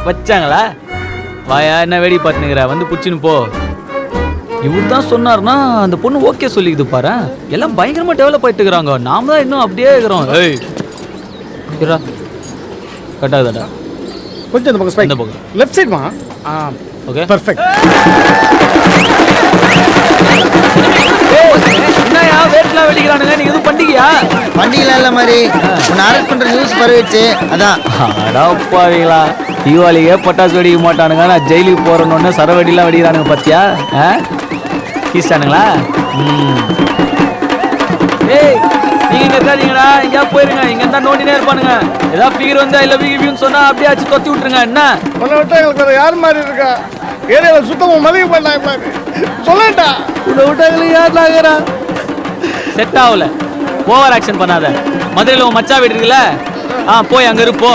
வச்சாங்களா? வாயா, என்ன வேடி பார்த்துனுங்கிற, வந்து பிடிச்சின்னு போ. இவர் தான் சொன்னார்னா அந்த பொண்ணு ஓகே சொல்லிக்குது பாரு. எல்லாம் பயங்கரமா டெவலப் ஆயிட்டு இருக்கிறாங்க. நாம தான் இன்னும் அப்படியே இருக்கிறோம். ஏய் கட்டாதடா, கொஞ்சம் இந்த பக்கம் ஸ்பைக், இந்த பக்கம் லெஃப்ட் சைடு மா. Okay perfect. என்னயா வேட்லாம் வெடிக்கிறானுங்க? நீங்க எதுவும் பண்டிகையா? பண்டிகை இல்ல மாதிரி உன்னை அரெஸ்ட் பண்ற நியூஸ் பரவிச்சு, அதான். அடாப்பாவீங்களா, தீபாவளிக்கே பட்டாசு வெடிக்க மாட்டானுங்க, நான் ஜெயிலுக்கு போறேன்னு சரவெடிலாம் வெடிக்கிறானுங்க பாத்தியா? கீஸ்டானுங்களா? ஏய் நீங்க இங்க இருக்காதீங்கடா, எங்கேயா போயிருங்க. இங்க இருந்தா நோண்டினே இருப்பானுங்க. ஏதாவது ஃபிகர் வந்து ஐ லவ் யூ சொன்னா அப்படியே ஆச்சு தொத்தி விட்டுருங்க. என்ன உன்னை விட்டா எங்களுக்கு வேற யார் மாதிரி இருக்கா? ஏரியாவில் சுத்தமா மதிக்க பண்ணாங்க மாதிரி சொல்லட்டா. உன்னை விட்டா எங்களுக்கு யார் நாங்கிறா? செட் ஆகல, ஓவர் ஆக்ஷன் பண்ணாத. மதுரையில் உன் மச்சா வீடு இருக்குல்ல, போய் அங்க இருப்போ.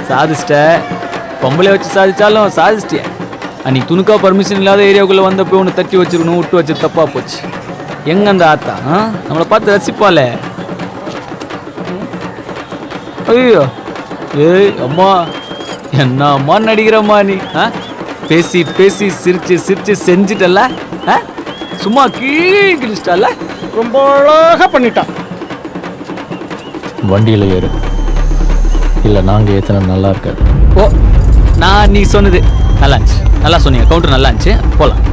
சாதிச்சிட்ட, பொம்பளை வச்சு சாதிச்சாலும் சாதிச்சிட்டிய. அன்னைக்கு துணுக்கா பர்மிஷன் இல்லாத ஏரியாவுக்குள்ள வந்தப்போ ஒன்று தட்டி வச்சிருக்கணும், விட்டு வச்சு தப்பா போச்சு. எங்க அந்த ஆத்தா நம்மளை பார்த்து ரசிப்பாளே. ஐயோ ஏய் அம்மா, என்ன அம்மா நடிக்கிறம்மா நீ? பேசி பேசி சிரிச்சு சிரிச்சு செஞ்சிட்டல்ல, சும்மா கீழிச்சிட்டால. ரொம்ப அழகா பண்ணிட்டான். வண்டியில் ஏறு, இல்லை நாங்கள் ஏற்றின நல்லா இருக்காது. ஓ, நான் நீ சொன்னது நல்லா இருந்துச்சு, நல்லா சொன்னீங்க. கவுண்டர் நல்லா இருந்துச்சு, போகலாம்.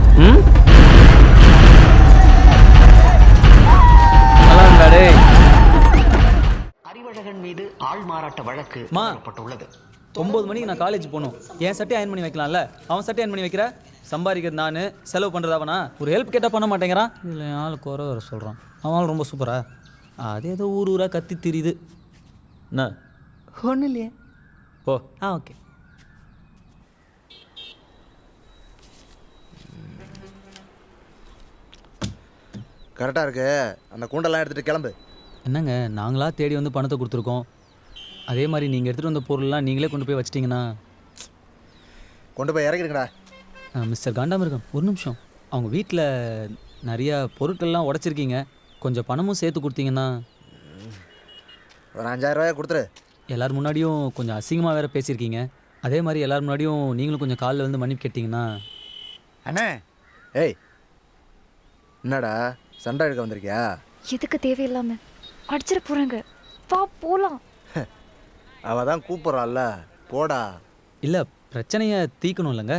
நல்லா இருந்தாடே. அறிவழகன் மீது ஆள் மாறாட்ட வழக்கு போடப்பட்டுள்ளது. 9 மணிக்கு நான் காலேஜ் போகணும். என் சட்டை அயன் பண்ணி வைக்கலாம்ல, அவன் சட்டை அயன் பண்ணி வைக்கிற. சம்பாதிக்கிறது நான், செலவு பண்ணுறது அவனா. ஒரு ஹெல்ப் கேட்டால் பண்ண மாட்டேங்கிறான். இல்லை ஆள் குறை வர சொல்கிறான். அவன் ரொம்ப சூப்பரா, அது ஏதோ ஊராக கத்தி தெரியுது. என்ன ஒன்றும் இல்லையே, ஓ ஓகே. கரெக்டாக இருக்கு. அந்த கூண்டெல்லாம் எடுத்துகிட்டு கிளம்பு. என்னங்க, நாங்களாக தேடி வந்து பணத்தை கொடுத்துருக்கோம். அதே மாதிரி நீங்கள் எடுத்துகிட்டு வந்த பொருள்லாம் நீங்களே கொண்டு போய் வச்சிட்டிங்கன்னா. கொண்டு போய் இறக்கிடுங்கடா. மிஸ்டர் காண்டாமிருகம், ஒரு நிமிஷம். அவங்க வீட்டில் நிறையா பொருட்கள்லாம் உடச்சிருக்கீங்க, கொஞ்சம் பணமும் சேர்த்து கொடுத்தீங்கன்னா. ஒரு 5000 ரூபாய் கொடுத்துரு. எல்லோரும் முன்னாடியும் கொஞ்சம் அசிங்கமாக வேறு பேசியிருக்கீங்க. அதே மாதிரி எல்லோரும் முன்னாடியும் நீங்களும் கொஞ்சம் காலில் வந்து மன்னிப்பு கேட்டிங்கன்னா. அண்ணே, ஏய் என்னடா சண்டை எடுக்க வந்திருக்கியா? எதுக்கு தேவையில்லாம அடிச்சிட போறாங்க, வா போலாம். அவ தான் கூப்பிட்றாள்ல, போடா. இல்லை, பிரச்சனையை தீக்கணும் இல்லைங்க.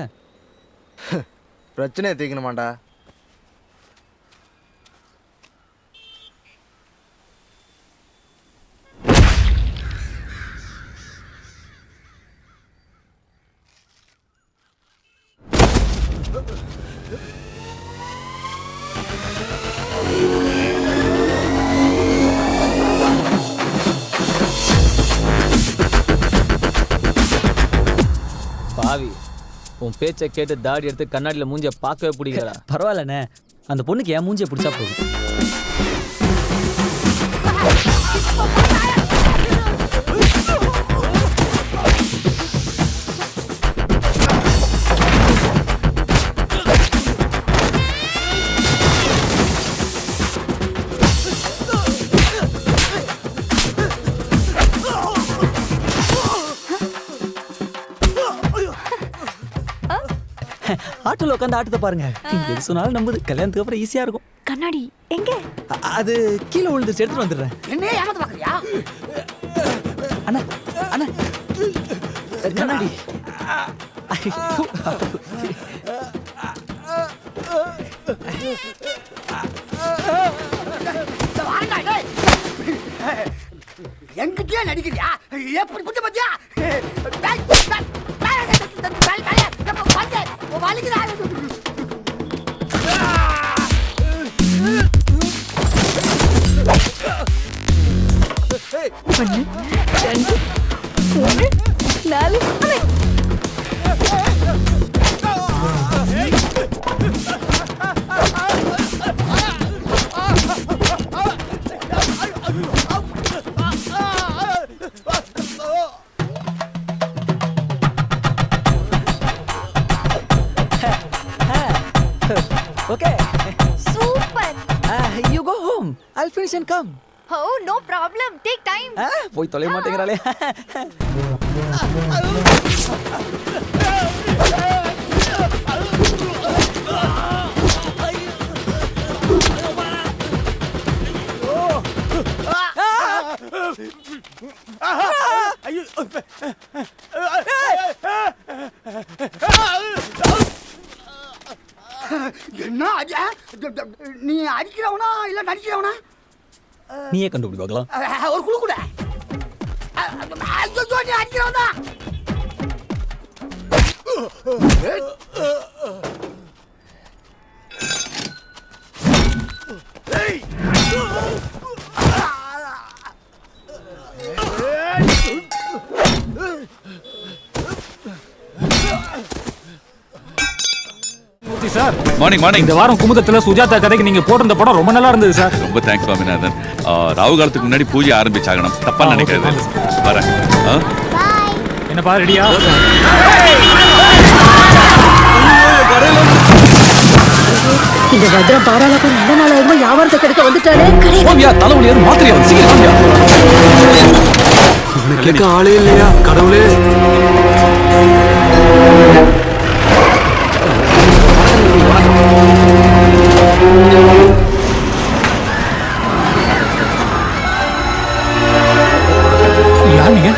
பிரச்சனையை தீக்கணுமாண்டா? பாவி, உன் பேச்சை கேட்டு தாடி எடுத்து கண்ணாடியில் மூஞ்சியை பார்க்கவே பிடிக்கலடா. பரவாயில்லண்ணே, அந்த பொண்ணுக்கு என் மூஞ்சியை பிடிச்சா போதும். ஆட்டோல உட்காந்து ஆட்டத்தை பாருங்க. எது சொன்னாலும் நம்புது. கல்யாணத்துக்கு அப்புறம் ஈஸியா இருக்கும். கண்ணாடி எங்க? அது கீழே விழுந்துச்சு, எடுத்துட்டு வந்துடுறேன். என்ன ஏமாத்த பாக்குறியா? அண்ணா அண்ணா, கண்ணாடி. என்கிட்டயே நடிக்கிறியா? எப்படி புத்தி பத்தியா? வலிக்குதா? Okay. Super. You go home. I'll finish and come. Oh, no problem. Take time. போய் தொலைய மாட்டேங்கறாளே. என்ன நீ அடிக்கிறவனா இல்ல நடிக்கிறவனா? நீயே கண்டுபிடி பார்க்கலாம். ஒரு குளு கூட. ஐயோ நீ அடிக்கிறவனா? Sir morning morning. இந்த வாரம் குமுதத்துல சுஜாதா கதைக்கு நீங்க போட்டிருந்த படம் ரொம்ப நல்லா இருந்தது சார். ரொம்ப தேங்க்ஸ் சுவாமிநாதன். ராவு காலத்துக்கு முன்னாடி பூஜை ஆரம்பிச்சாகணும். தப்பா நினைக்கிறது. வரேன். என்னப்பா ரெடியா? இந்த பத்ரம் பாராளப்ப நல்ல நாள் ஆகுமா வியாபாரத்தை கெடுக்க வந்துட்டானே. ஓவியா தலைவலி ஏது மாத்திரையா சீக்கிரம் வாங்க. கேட்க ஆளே இல்லையா கடவுளே. யார் நீங்க?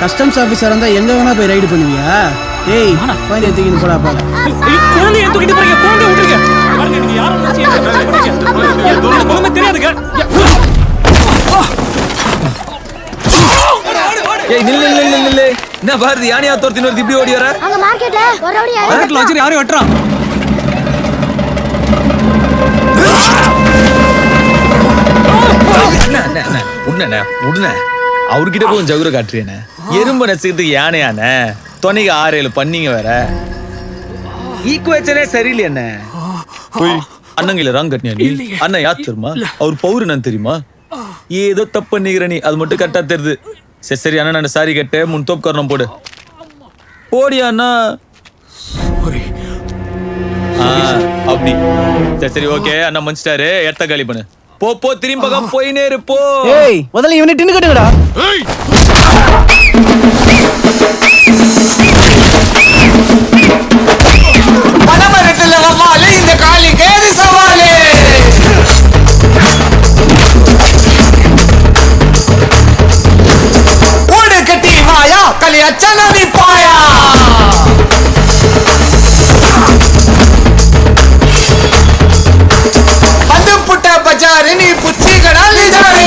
கஸ்டம்ஸ் ஆஃபீஸர் இருந்தா எங்க வேணா போய் ரைடு பண்ணுவியா? ஏய் குழந்தைய தூக்கிட்டு போடா போல. குழந்தைய தூக்கிட்டு போறீங்க. குழந்தை விட்டுருங்க. பாருங்க நீங்க யாரும் நினைச்சீங்க. குழந்தை தெரியாதுங்க. ஏய் நில்லு நில்லு நில்லு. என்ன பாரதி யானையா தோர்த்தின ஒரு இப்படி ஓடி வர? அங்க மார்க்கெட்ல ஒரு ஓடி மார்க்கெட்ல வச்சு யாரையும் வெட்டறான். உடனே அவர்கிட்ட போய் ஜகுர காட்டுறேனே. எறும்பு நசுக்கிறதுக்கு யானையானே. தொனைக்கு 6-7 பண்ணிங்க வேற. ஈக்குவேஷனே சரியில்லை என்ன. அண்ணங்கில ராங் கட்டினியா நீ? அண்ணன் யார் தெரியுமா? அவர் பௌரனன் தெரியுமா? ஏதோ தப்பு பண்ணிக்கிற நீ. அது மட்டும் கரெக்டா தெரியுது. சரி சரி அண்ணா நான் சாரி கட்டு. முன் தோப்பு காரணம் போடு. போடியா அண்ணா. அப்படி சரி சரி ஓகே அண்ணா மன்னிச்சிட்டாரு. எத்த காலி பண்ணு. போ போ திரும்பி பக்கம் போயினே இரு போ. ஏய் முதல்ல இவனை டின்னு கட்டுங்கடா. பணமரத்துல வவாலே இந்த காலி கேது சவாலே. ஓடு கட்டி வாயா கலி அச்சனதி பாயா. பந்து புட்ட பஜாரி நீ புச்சி கடாலி ஜாரே.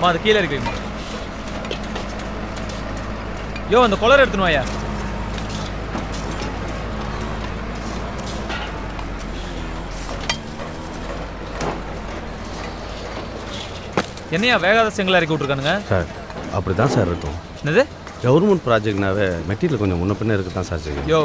அது கீழே இருக்கு. யோ அந்த கொலர் எடுத்துன்னு வாயா. என்னையா வேகாத செங்கல் இறக்கி விட்ருக்கானுங்க சார்? அப்படி தான் சார் இருக்கும். என்னது கவர்மெண்ட் ப்ராஜெக்ட்னாவே மெட்டீரியல் கொஞ்சம் முன்ன பின்ன இருக்கு தான் சார் செய்யும். யோ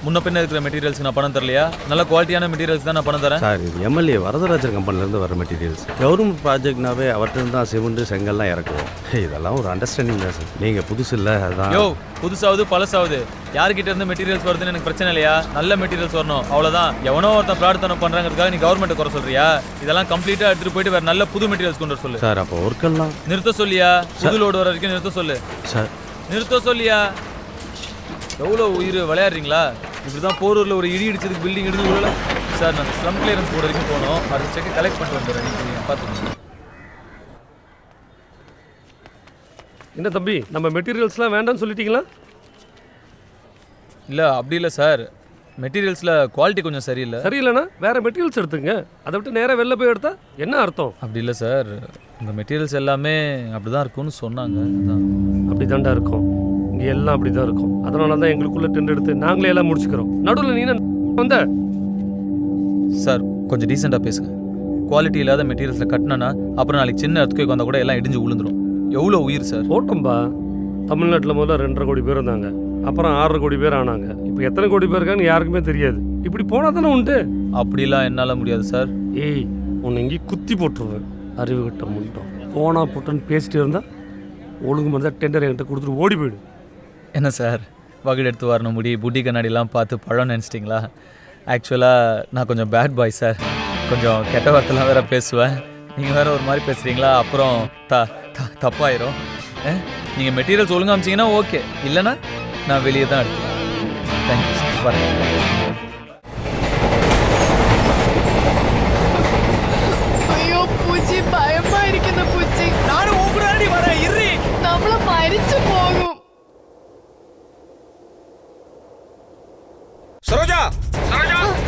முன்ன பின்ன இருக்கிற மெட்டீரியல்ஸ்க்கு நான் பணம் தரலையா? நல்ல குவாலிட்டியான மெட்டீரியல்ஸ் தான் நான் பணம் தரேன் சார். இது எம்எல்ஏ வரதராஜர் கம்பெனிலேருந்து வர மெட்டீரியல்ஸ். கவர்மெண்ட் ப்ராஜெக்ட்னாவே அவர்கிட்ட தான் சிமெண்ட் செங்கல்லாம் இறக்குவோம். இதெல்லாம் ஒரு அண்டர்ஸ்டாண்டிங் தான் சார். நீங்கள் புதுசு இல்லை அதான். யோ புதுசாவது பழசாவது யார்கிட்ட இருந்து மெட்டீரியல்ஸ் வருதுன்னு எனக்கு பிரச்சனை இல்லையா? நல்ல மெட்டீரியல்ஸ் வரணும் அவ்வளோதான். எவனோ ஒருத்தன் பிரார்த்தனை பண்ணுறாங்கிறதுக்காக நீ கவர்மெண்ட்டை குறை சொல்றியா? இதெல்லாம் கம்ப்ளீட்டாக எடுத்துகிட்டு போயிட்டு வேறு நல்ல புது மெட்டீரியல்ஸ் கொண்டு வர சொல்லு சார். அப்போ ஒர்க்கெல்லாம் நிறுத்த சொல்லியா? புது லோடு வர வரைக்கும் நிறுத்த சொல்லு சார். நிறுத்த சொல்லியா? எவ்வளோ உயிர் விளையாடுறீங்களா? இப்படி தான் போரூரில் ஒரு இடி இடிச்சதுக்கு பில்டிங் இடிஞ்சு விடல சார். நான் ஸ்லம் கிளியரன்ஸ் போர்டு வரைக்கும் போனோம். அது செக் கலெக்ட் பண்ணிட்டு வந்துடுறேன். நீங்கள் பார்த்துக்கோங்க. என்ன தம்பி, நம்ம மெட்டீரியல்ஸ்லாம் வேண்டாம்னு சொல்லிட்டீங்களா? இல்லை அப்படி இல்லை சார். மெட்டீரியல்ஸில் குவாலிட்டி கொஞ்சம் சரியில்லை. சரியில்லைண்ணா வேறு மெட்டீரியல்ஸ் எடுத்துங்க. அதை விட்டு நேராக வெளில போய் எடுத்தா என்ன அர்த்தம்? அப்படி இல்லை சார். இந்த மெட்டீரியல்ஸ் எல்லாமே அப்படி தான் இருக்கும்னு சொன்னாங்க. அதான் அப்படி தாண்டா இருக்கும். இங்கே எல்லாம் அப்படி தான் இருக்கும். அதனால தான் எங்களுக்குள்ளே டெண்ட் எடுத்து நாங்களே எல்லாம் முடிச்சுக்கிறோம். நடுவில் நீ வந்த சார் கொஞ்சம் டீசெண்டாக பேசுங்க. குவாலிட்டி இல்லாத மெட்டீரியல்ஸில் கட்டினா அப்புறம் நாளைக்கு சின்ன எர்த்குவேக் வந்தால் கூட எல்லாம் இடிஞ்சு விழுந்துடும். எவ்வளோ உயிர் சார். ஓட்டம்பா. தமிழ்நாட்டில் முதல்ல 2.5 கோடி பேர் இருந்தாங்க. அப்புறம் 6.5 கோடி பேர் ஆனாங்க. இப்போ எத்தனை கோடி பேர் இருக்கான்னு யாருக்குமே தெரியாது. இப்படி போனால் தானே உண்டு. அப்படிலாம் என்னால் முடியாது சார். ஏய் உன்னை இங்கே குத்தி போட்டுருவேன். அறிவு கிட்ட முட்டோம். போனா போட்டோன்னு பேசிட்டு இருந்தா ஒழுங்கு மாதிரி தான் டெண்டர் என்கிட்ட கொடுத்துட்டு ஓடி போயிடு. என்ன சார் வகுடு எடுத்து வரணும் முடி புட்டி கண்ணாடிலாம் பார்த்து பழம் நினச்சிட்டிங்களா? ஆக்சுவலாக நான் கொஞ்சம் பேட் பாய் சார். கொஞ்சம் கெட்ட வார்த்தைலாம் வேறு பேசுவேன். நீங்கள் வேறு ஒரு மாதிரி பேசுகிறீங்களா? அப்புறம் தப்பாயிரும். நீங்கள் மெட்டீரியல்ஸ் ஒழுங்காக அமிச்சிங்கன்னா ஓகே, இல்லைன்னா நான் வெளியே தான் எடுத்துக்கிறேன். Thank you sir. வரேன். ஐயோ பூச்சி பயமா இருக்குது பூச்சி. நானும் உங்களாடி வரேன். இரு நம்மள மரிச்சு போகும். சரோஜா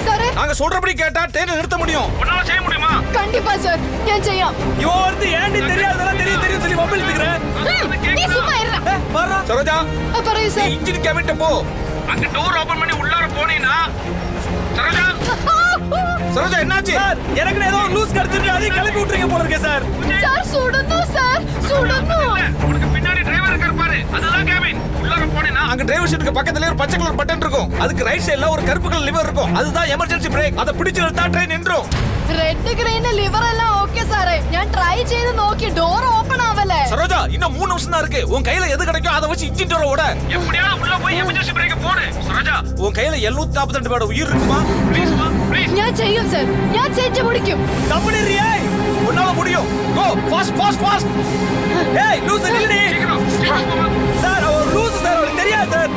சார் நாங்க சொல்றபடி கேட்டா ட்ரெயினை நிறுத்த முடியும். உன்னால செய்ய முடியுமா? கண்டிப்பா சார். ஏன் செய்யும்? இவன் வந்து ஏண்டி தெரியாதெல்லாம் தெரியும் சொல்லி மொபைல் எடுத்துக்கிறேன். நீ சும்மா இருடா. சரோஜா பரவாயில்லை சார். இன்ஜின் கேபின்ட்ட போ. அங்க டோர் ஓபன் பண்ணி உள்ளார போனீனா சரோஜா. சரோஜா என்னாச்சு? சார் எனக்கு ஏதோ லூஸ் கடிச்சிட்டு அதை கிளப்பி விட்டுறீங்க போல இருக்கே சார். சார் சுடணும் சார் சுடணும். உனக்கு பின்னாடி டிரைவர் இருக்கார் பாரு, அதுதான் கேபின். உள்ளார போனீனா அங்க டிரைவர் சீட்டுக்கு பக்கத்துல ஒரு பச்சை கலர் பட்டன் இருக்கும். அதுக்கு ரைட் சைடுல ஒரு கருப்பு கலர் லிவர் இருக்கும். அதுதான் எமர்ஜென்சி பிரேக். அதை பிடிச்சு இழுத்தா ட்ரெயின் நின்றும். റെഡ് ഗ്രീൻ ലിവർ എല്ലാം ഓക്കേ സാറേ. ഞാൻ ട്രൈ ചെയ്ത് നോക്കി. Door open ആവല്ലേ? சரோஜா இன்னும் 3 நிமிஷம் தான் இருக்கு. உன் கையில எது கிடைக்கும் அதை வச்சு இன்ஜின் டோரை ஓட. எப்படியாவது உள்ள போய் எமர்ஜென்சி பிரேக் போடு. சரோஜா உன் கையில 742 பேட உயிர் இருக்குமா? ப்ளீஸ் வா ப்ளீஸ். ഞാൻ ചെയ്യും സർ. ഞാൻ ചെയ്തു முடிக்கும். கம்பெனிரியே உன்னால முடியும். Go fast fast fast. ஏய் லூஸ் நில்லுடி. சார் அவர் லூஸ் சார். அவருக்கு தெரியாது சார்.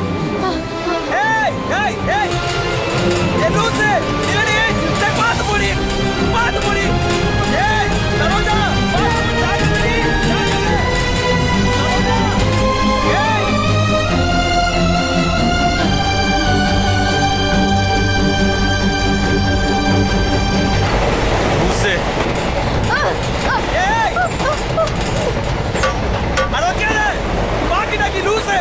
ஏய் ஏய் ஏய் ஏ லூஸ் நில்லுடி. செக் பாத்து போடி. பாத்து போடி. ஏய் சரோஜா சாகுடி. ஏய் லூஸ். ஏய் அடோக்கே பாக்கி நாக்கி லூஸ்.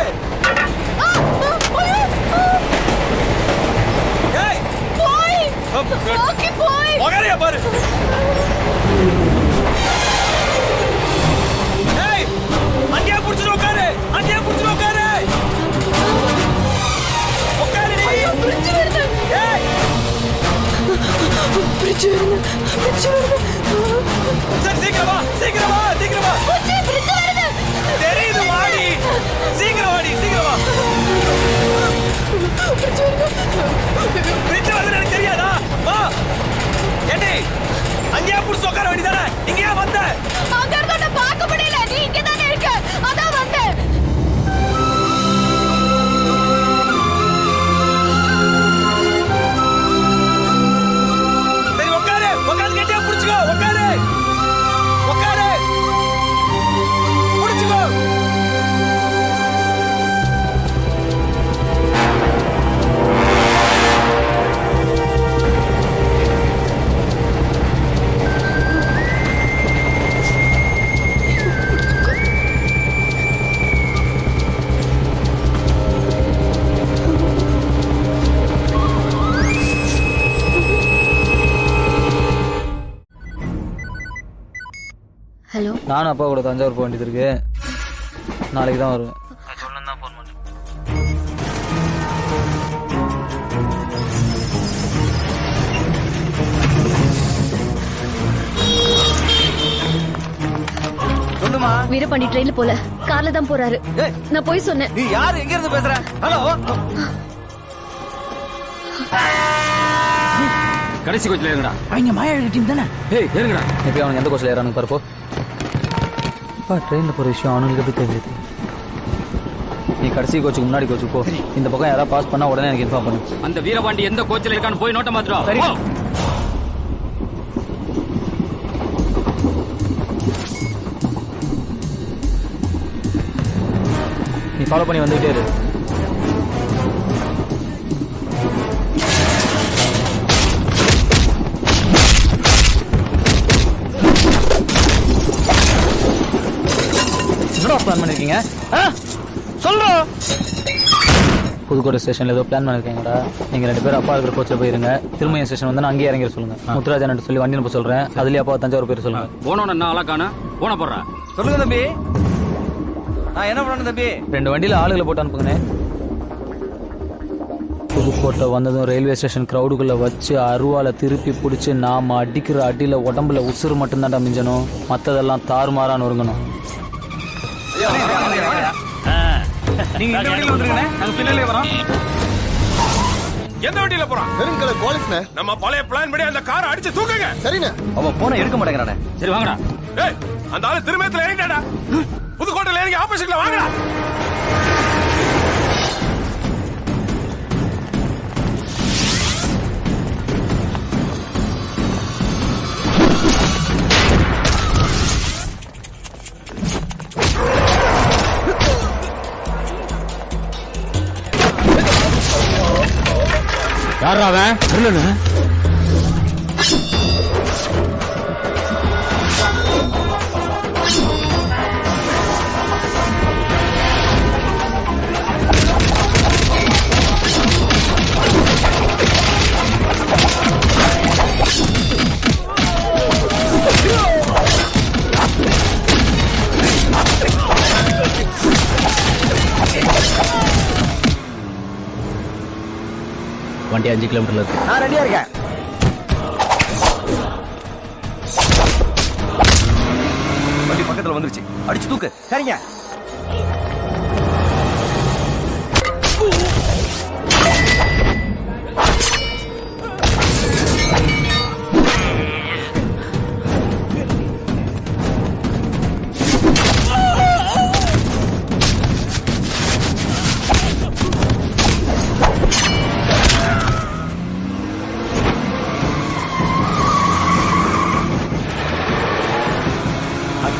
நானும் அப்பா கூட தஞ்சாவூர் போக வேண்டியது இருக்கு. நாளைக்கு தான் வருவேன். சொல்லணும் தான் ஃபோன் பண்ணேன். சொல்லுமா. வீரபாண்டி ட்ரெயின்ல போல கார்ல தான் போறாரு. நான் போய் சொன்னேன். நீ யாரு, எங்க இருந்து பேசுற? ஹலோ. கடைசி கோச்சில் ஏறுங்கடா. அவங்க மாயா டீம் தானே? ஏய் ஏறுங்கடா. எப்படி அவனுக்கு எந்த கோச்சில் ஏறானுங்க பாருப்போ. அப்பா ட்ரெயினில் போகிற விஷயம் அவனுக்கு எப்படி தெரியுது? நீ கடைசி கோச்சுக்கு முன்னாடி கோச்சுக்கு போ. இந்த பக்கம் யாராவது பாஸ் பண்ணா உடனே எனக்கு இன்ஃபார்ம் பண்ணு. அந்த வீரபாண்டி எந்த கோச்சில் இருக்கான்னு போய் நோட்ட மாத்திரம். சரி. நீ ஃபாலோ பண்ணி வந்துகிட்டே இரு. பிளான் பண்ணிருக்கீங்க சொல்றோம். புதுக்கோட்டை ஸ்டேஷன்ல ஏதோ பிளான் பண்ணிருக்கீங்கடா. நீங்க 2 பேரும் அப்பா இருக்கிற கோச்சில் போயிருங்க. திருமயம் ஸ்டேஷன் வந்து அங்கேயே இறங்கிட சொல்லுங்க. முத்துராஜன் சொல்லி வண்டி நம்ப சொல்றேன். அதுலயே அப்பா தஞ்சாவூர் போயிரு சொல்லுங்க. போனோன்னு என்ன ஆளாக்கான போன போடுற. சொல்லுங்க தம்பி. நான் என்ன பண்ணணும் தம்பி? 2 வண்டியில ஆளுகளை போட்டு அனுப்புங்கண்ணே. புதுக்கோட்டை வந்ததும் ரயில்வே ஸ்டேஷன் கிரௌடுக்குள்ள வச்சு அருவால திருப்பி பிடிச்சி நாம அடிக்கிற அடியில உடம்புல உசுறு மட்டும்தான்டா மிஞ்சணும். மற்றதெல்லாம் தாறுமாறா நொறுங்கணும். நீங்க இந்த வண்டியில வந்துருங்கண்ணே. நாங்க பின்னாலே வரோம். எந்த வண்டியில போறான்? பெருங்கலை போலீஸ்ண்ணே. நம்ம பழைய பிளான் படி அந்த காரை அடிச்சு தூக்குங்க. சரிண்ணே. அவன் போனை எடுக்க மாட்டேங்கிறானே. சரி வாங்கடா. ஏய் அந்த ஆளு திருமயத்துல ஏறிட்டாடா. புதுக்கோட்டையில ஏறி ஆப்போசிட்ல வாங்கடா. யாரா அவன்? இல்லைண்ணே. வண்டி 5 கிலோமீட்டர்ல இருக்கு. நான் ரெடியா இருக்கேன். வண்டி பக்கத்துல வந்துருச்சு. அடிச்சு தூக்கு. சரிங்க.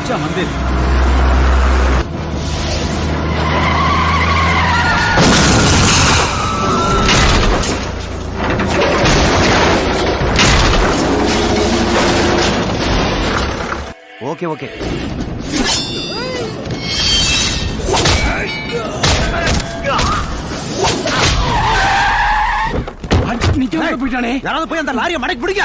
अच्छा मंदिर ओके ओके போயிட்டானே. யாராவது போய் அந்த லாரியை மடக்கி பிடிக்க.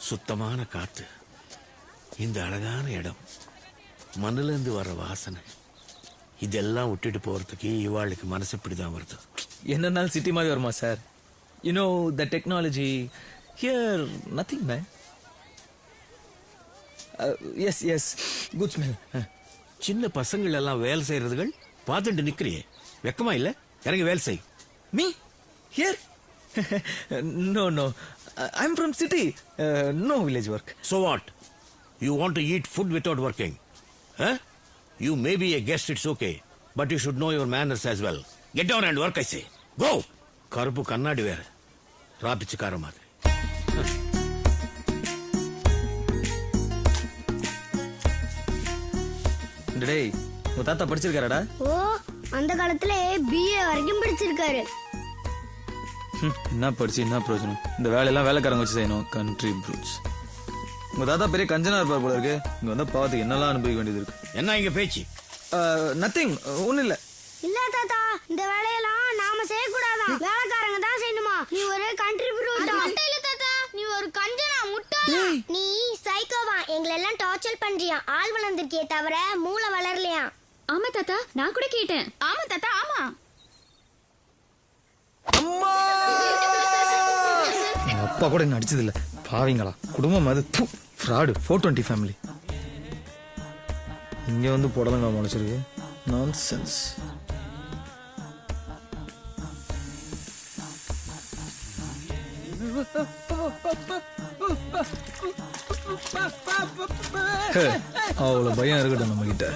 சுத்தமான காத்து, இந்த அழகான இடம், மண்ணுல இருந்து வர வாசனை, இதெல்லாம் விட்டுட்டு போறதுக்கு இவாளுக்கு மனசு இப்படிதான் வருது. என்னன்னாலும் சிட்டி மாதிரி வருமா sir? You know the technology here nothing man. Yes yes good smell. சின்ன பசங்கள் எல்லாம் வேலை செய்யறதுகள் பார்த்துட்டு நிக்கிறியே, வெக்கமா இல்ல? இறங்கி வேலை செய். Me here? No no, I'm from city, no village work. So what? You want to eat food without working? Huh? You may be a guest, it's okay, but you should know your manners as well. Get down and work, I say. Go! கருப்பு கண்ணாடி வேற, ராபிச்சுக்கார மாதிரி. டேய், உங்க தாத்தா படிச்சிருக்காரடா? ஓ, அந்த காலத்துல BA வரைக்கும் படிச்சிருக்காரு. என்ன படிச்சு என்ன பிரயோஜனம்? இந்த வேலையெல்லாம் வேலைக்காரங்க வச்சு செய்யணும். Country fruits. உங்க தாத்தா பெரிய கஞ்சனா இருப்பார் போல இருக்கு. இங்க வந்து பாவத்துக்கு என்னெல்லாம் அனுபவிக்க வேண்டியது இருக்கு. என்ன இங்க பேச்சு? நத்திங், ஒன்றும் இல்லை. இல்ல தாத்தா, இந்த வேலையெல்லாம் நாம செய்யக்கூடாதான். வேலைக்காரங்க தான் செய்யணுமா? நீ ஒரு கண்ட்ரிபியூட்டர். இல்ல தாத்தா, நீ ஒரு கஞ்சனா முட்டாளா. நீ சைக்கோவா, எங்களை எல்லாம் டார்ச்சர் பண்றியா? ஆள் வளர்ந்திருக்கே தவிர மூளை வளரலையா? ஆமா தாத்தா, நான் கூட கேட்டேன். ஆமா தாத்தா, ஆமா. எங்க அப்பா கூட என்ன அடிச்சது இல்ல. பாவீங்களா குடும்பம் அது. Fraud 420 family. இங்க வந்து புடலங்க முளைச்சிருக்கு. நான்சென்ஸ். அவ்வளோ பயம் இருக்கட்டும் நம்ம கிட்ட.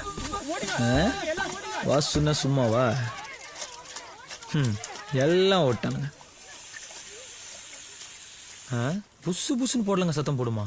வாசுன்னா சும்மாவா? எல்லாம் ஓட்டானுங்க. புசு புசுன்னு போடலங்க, சத்தம் போடுமா?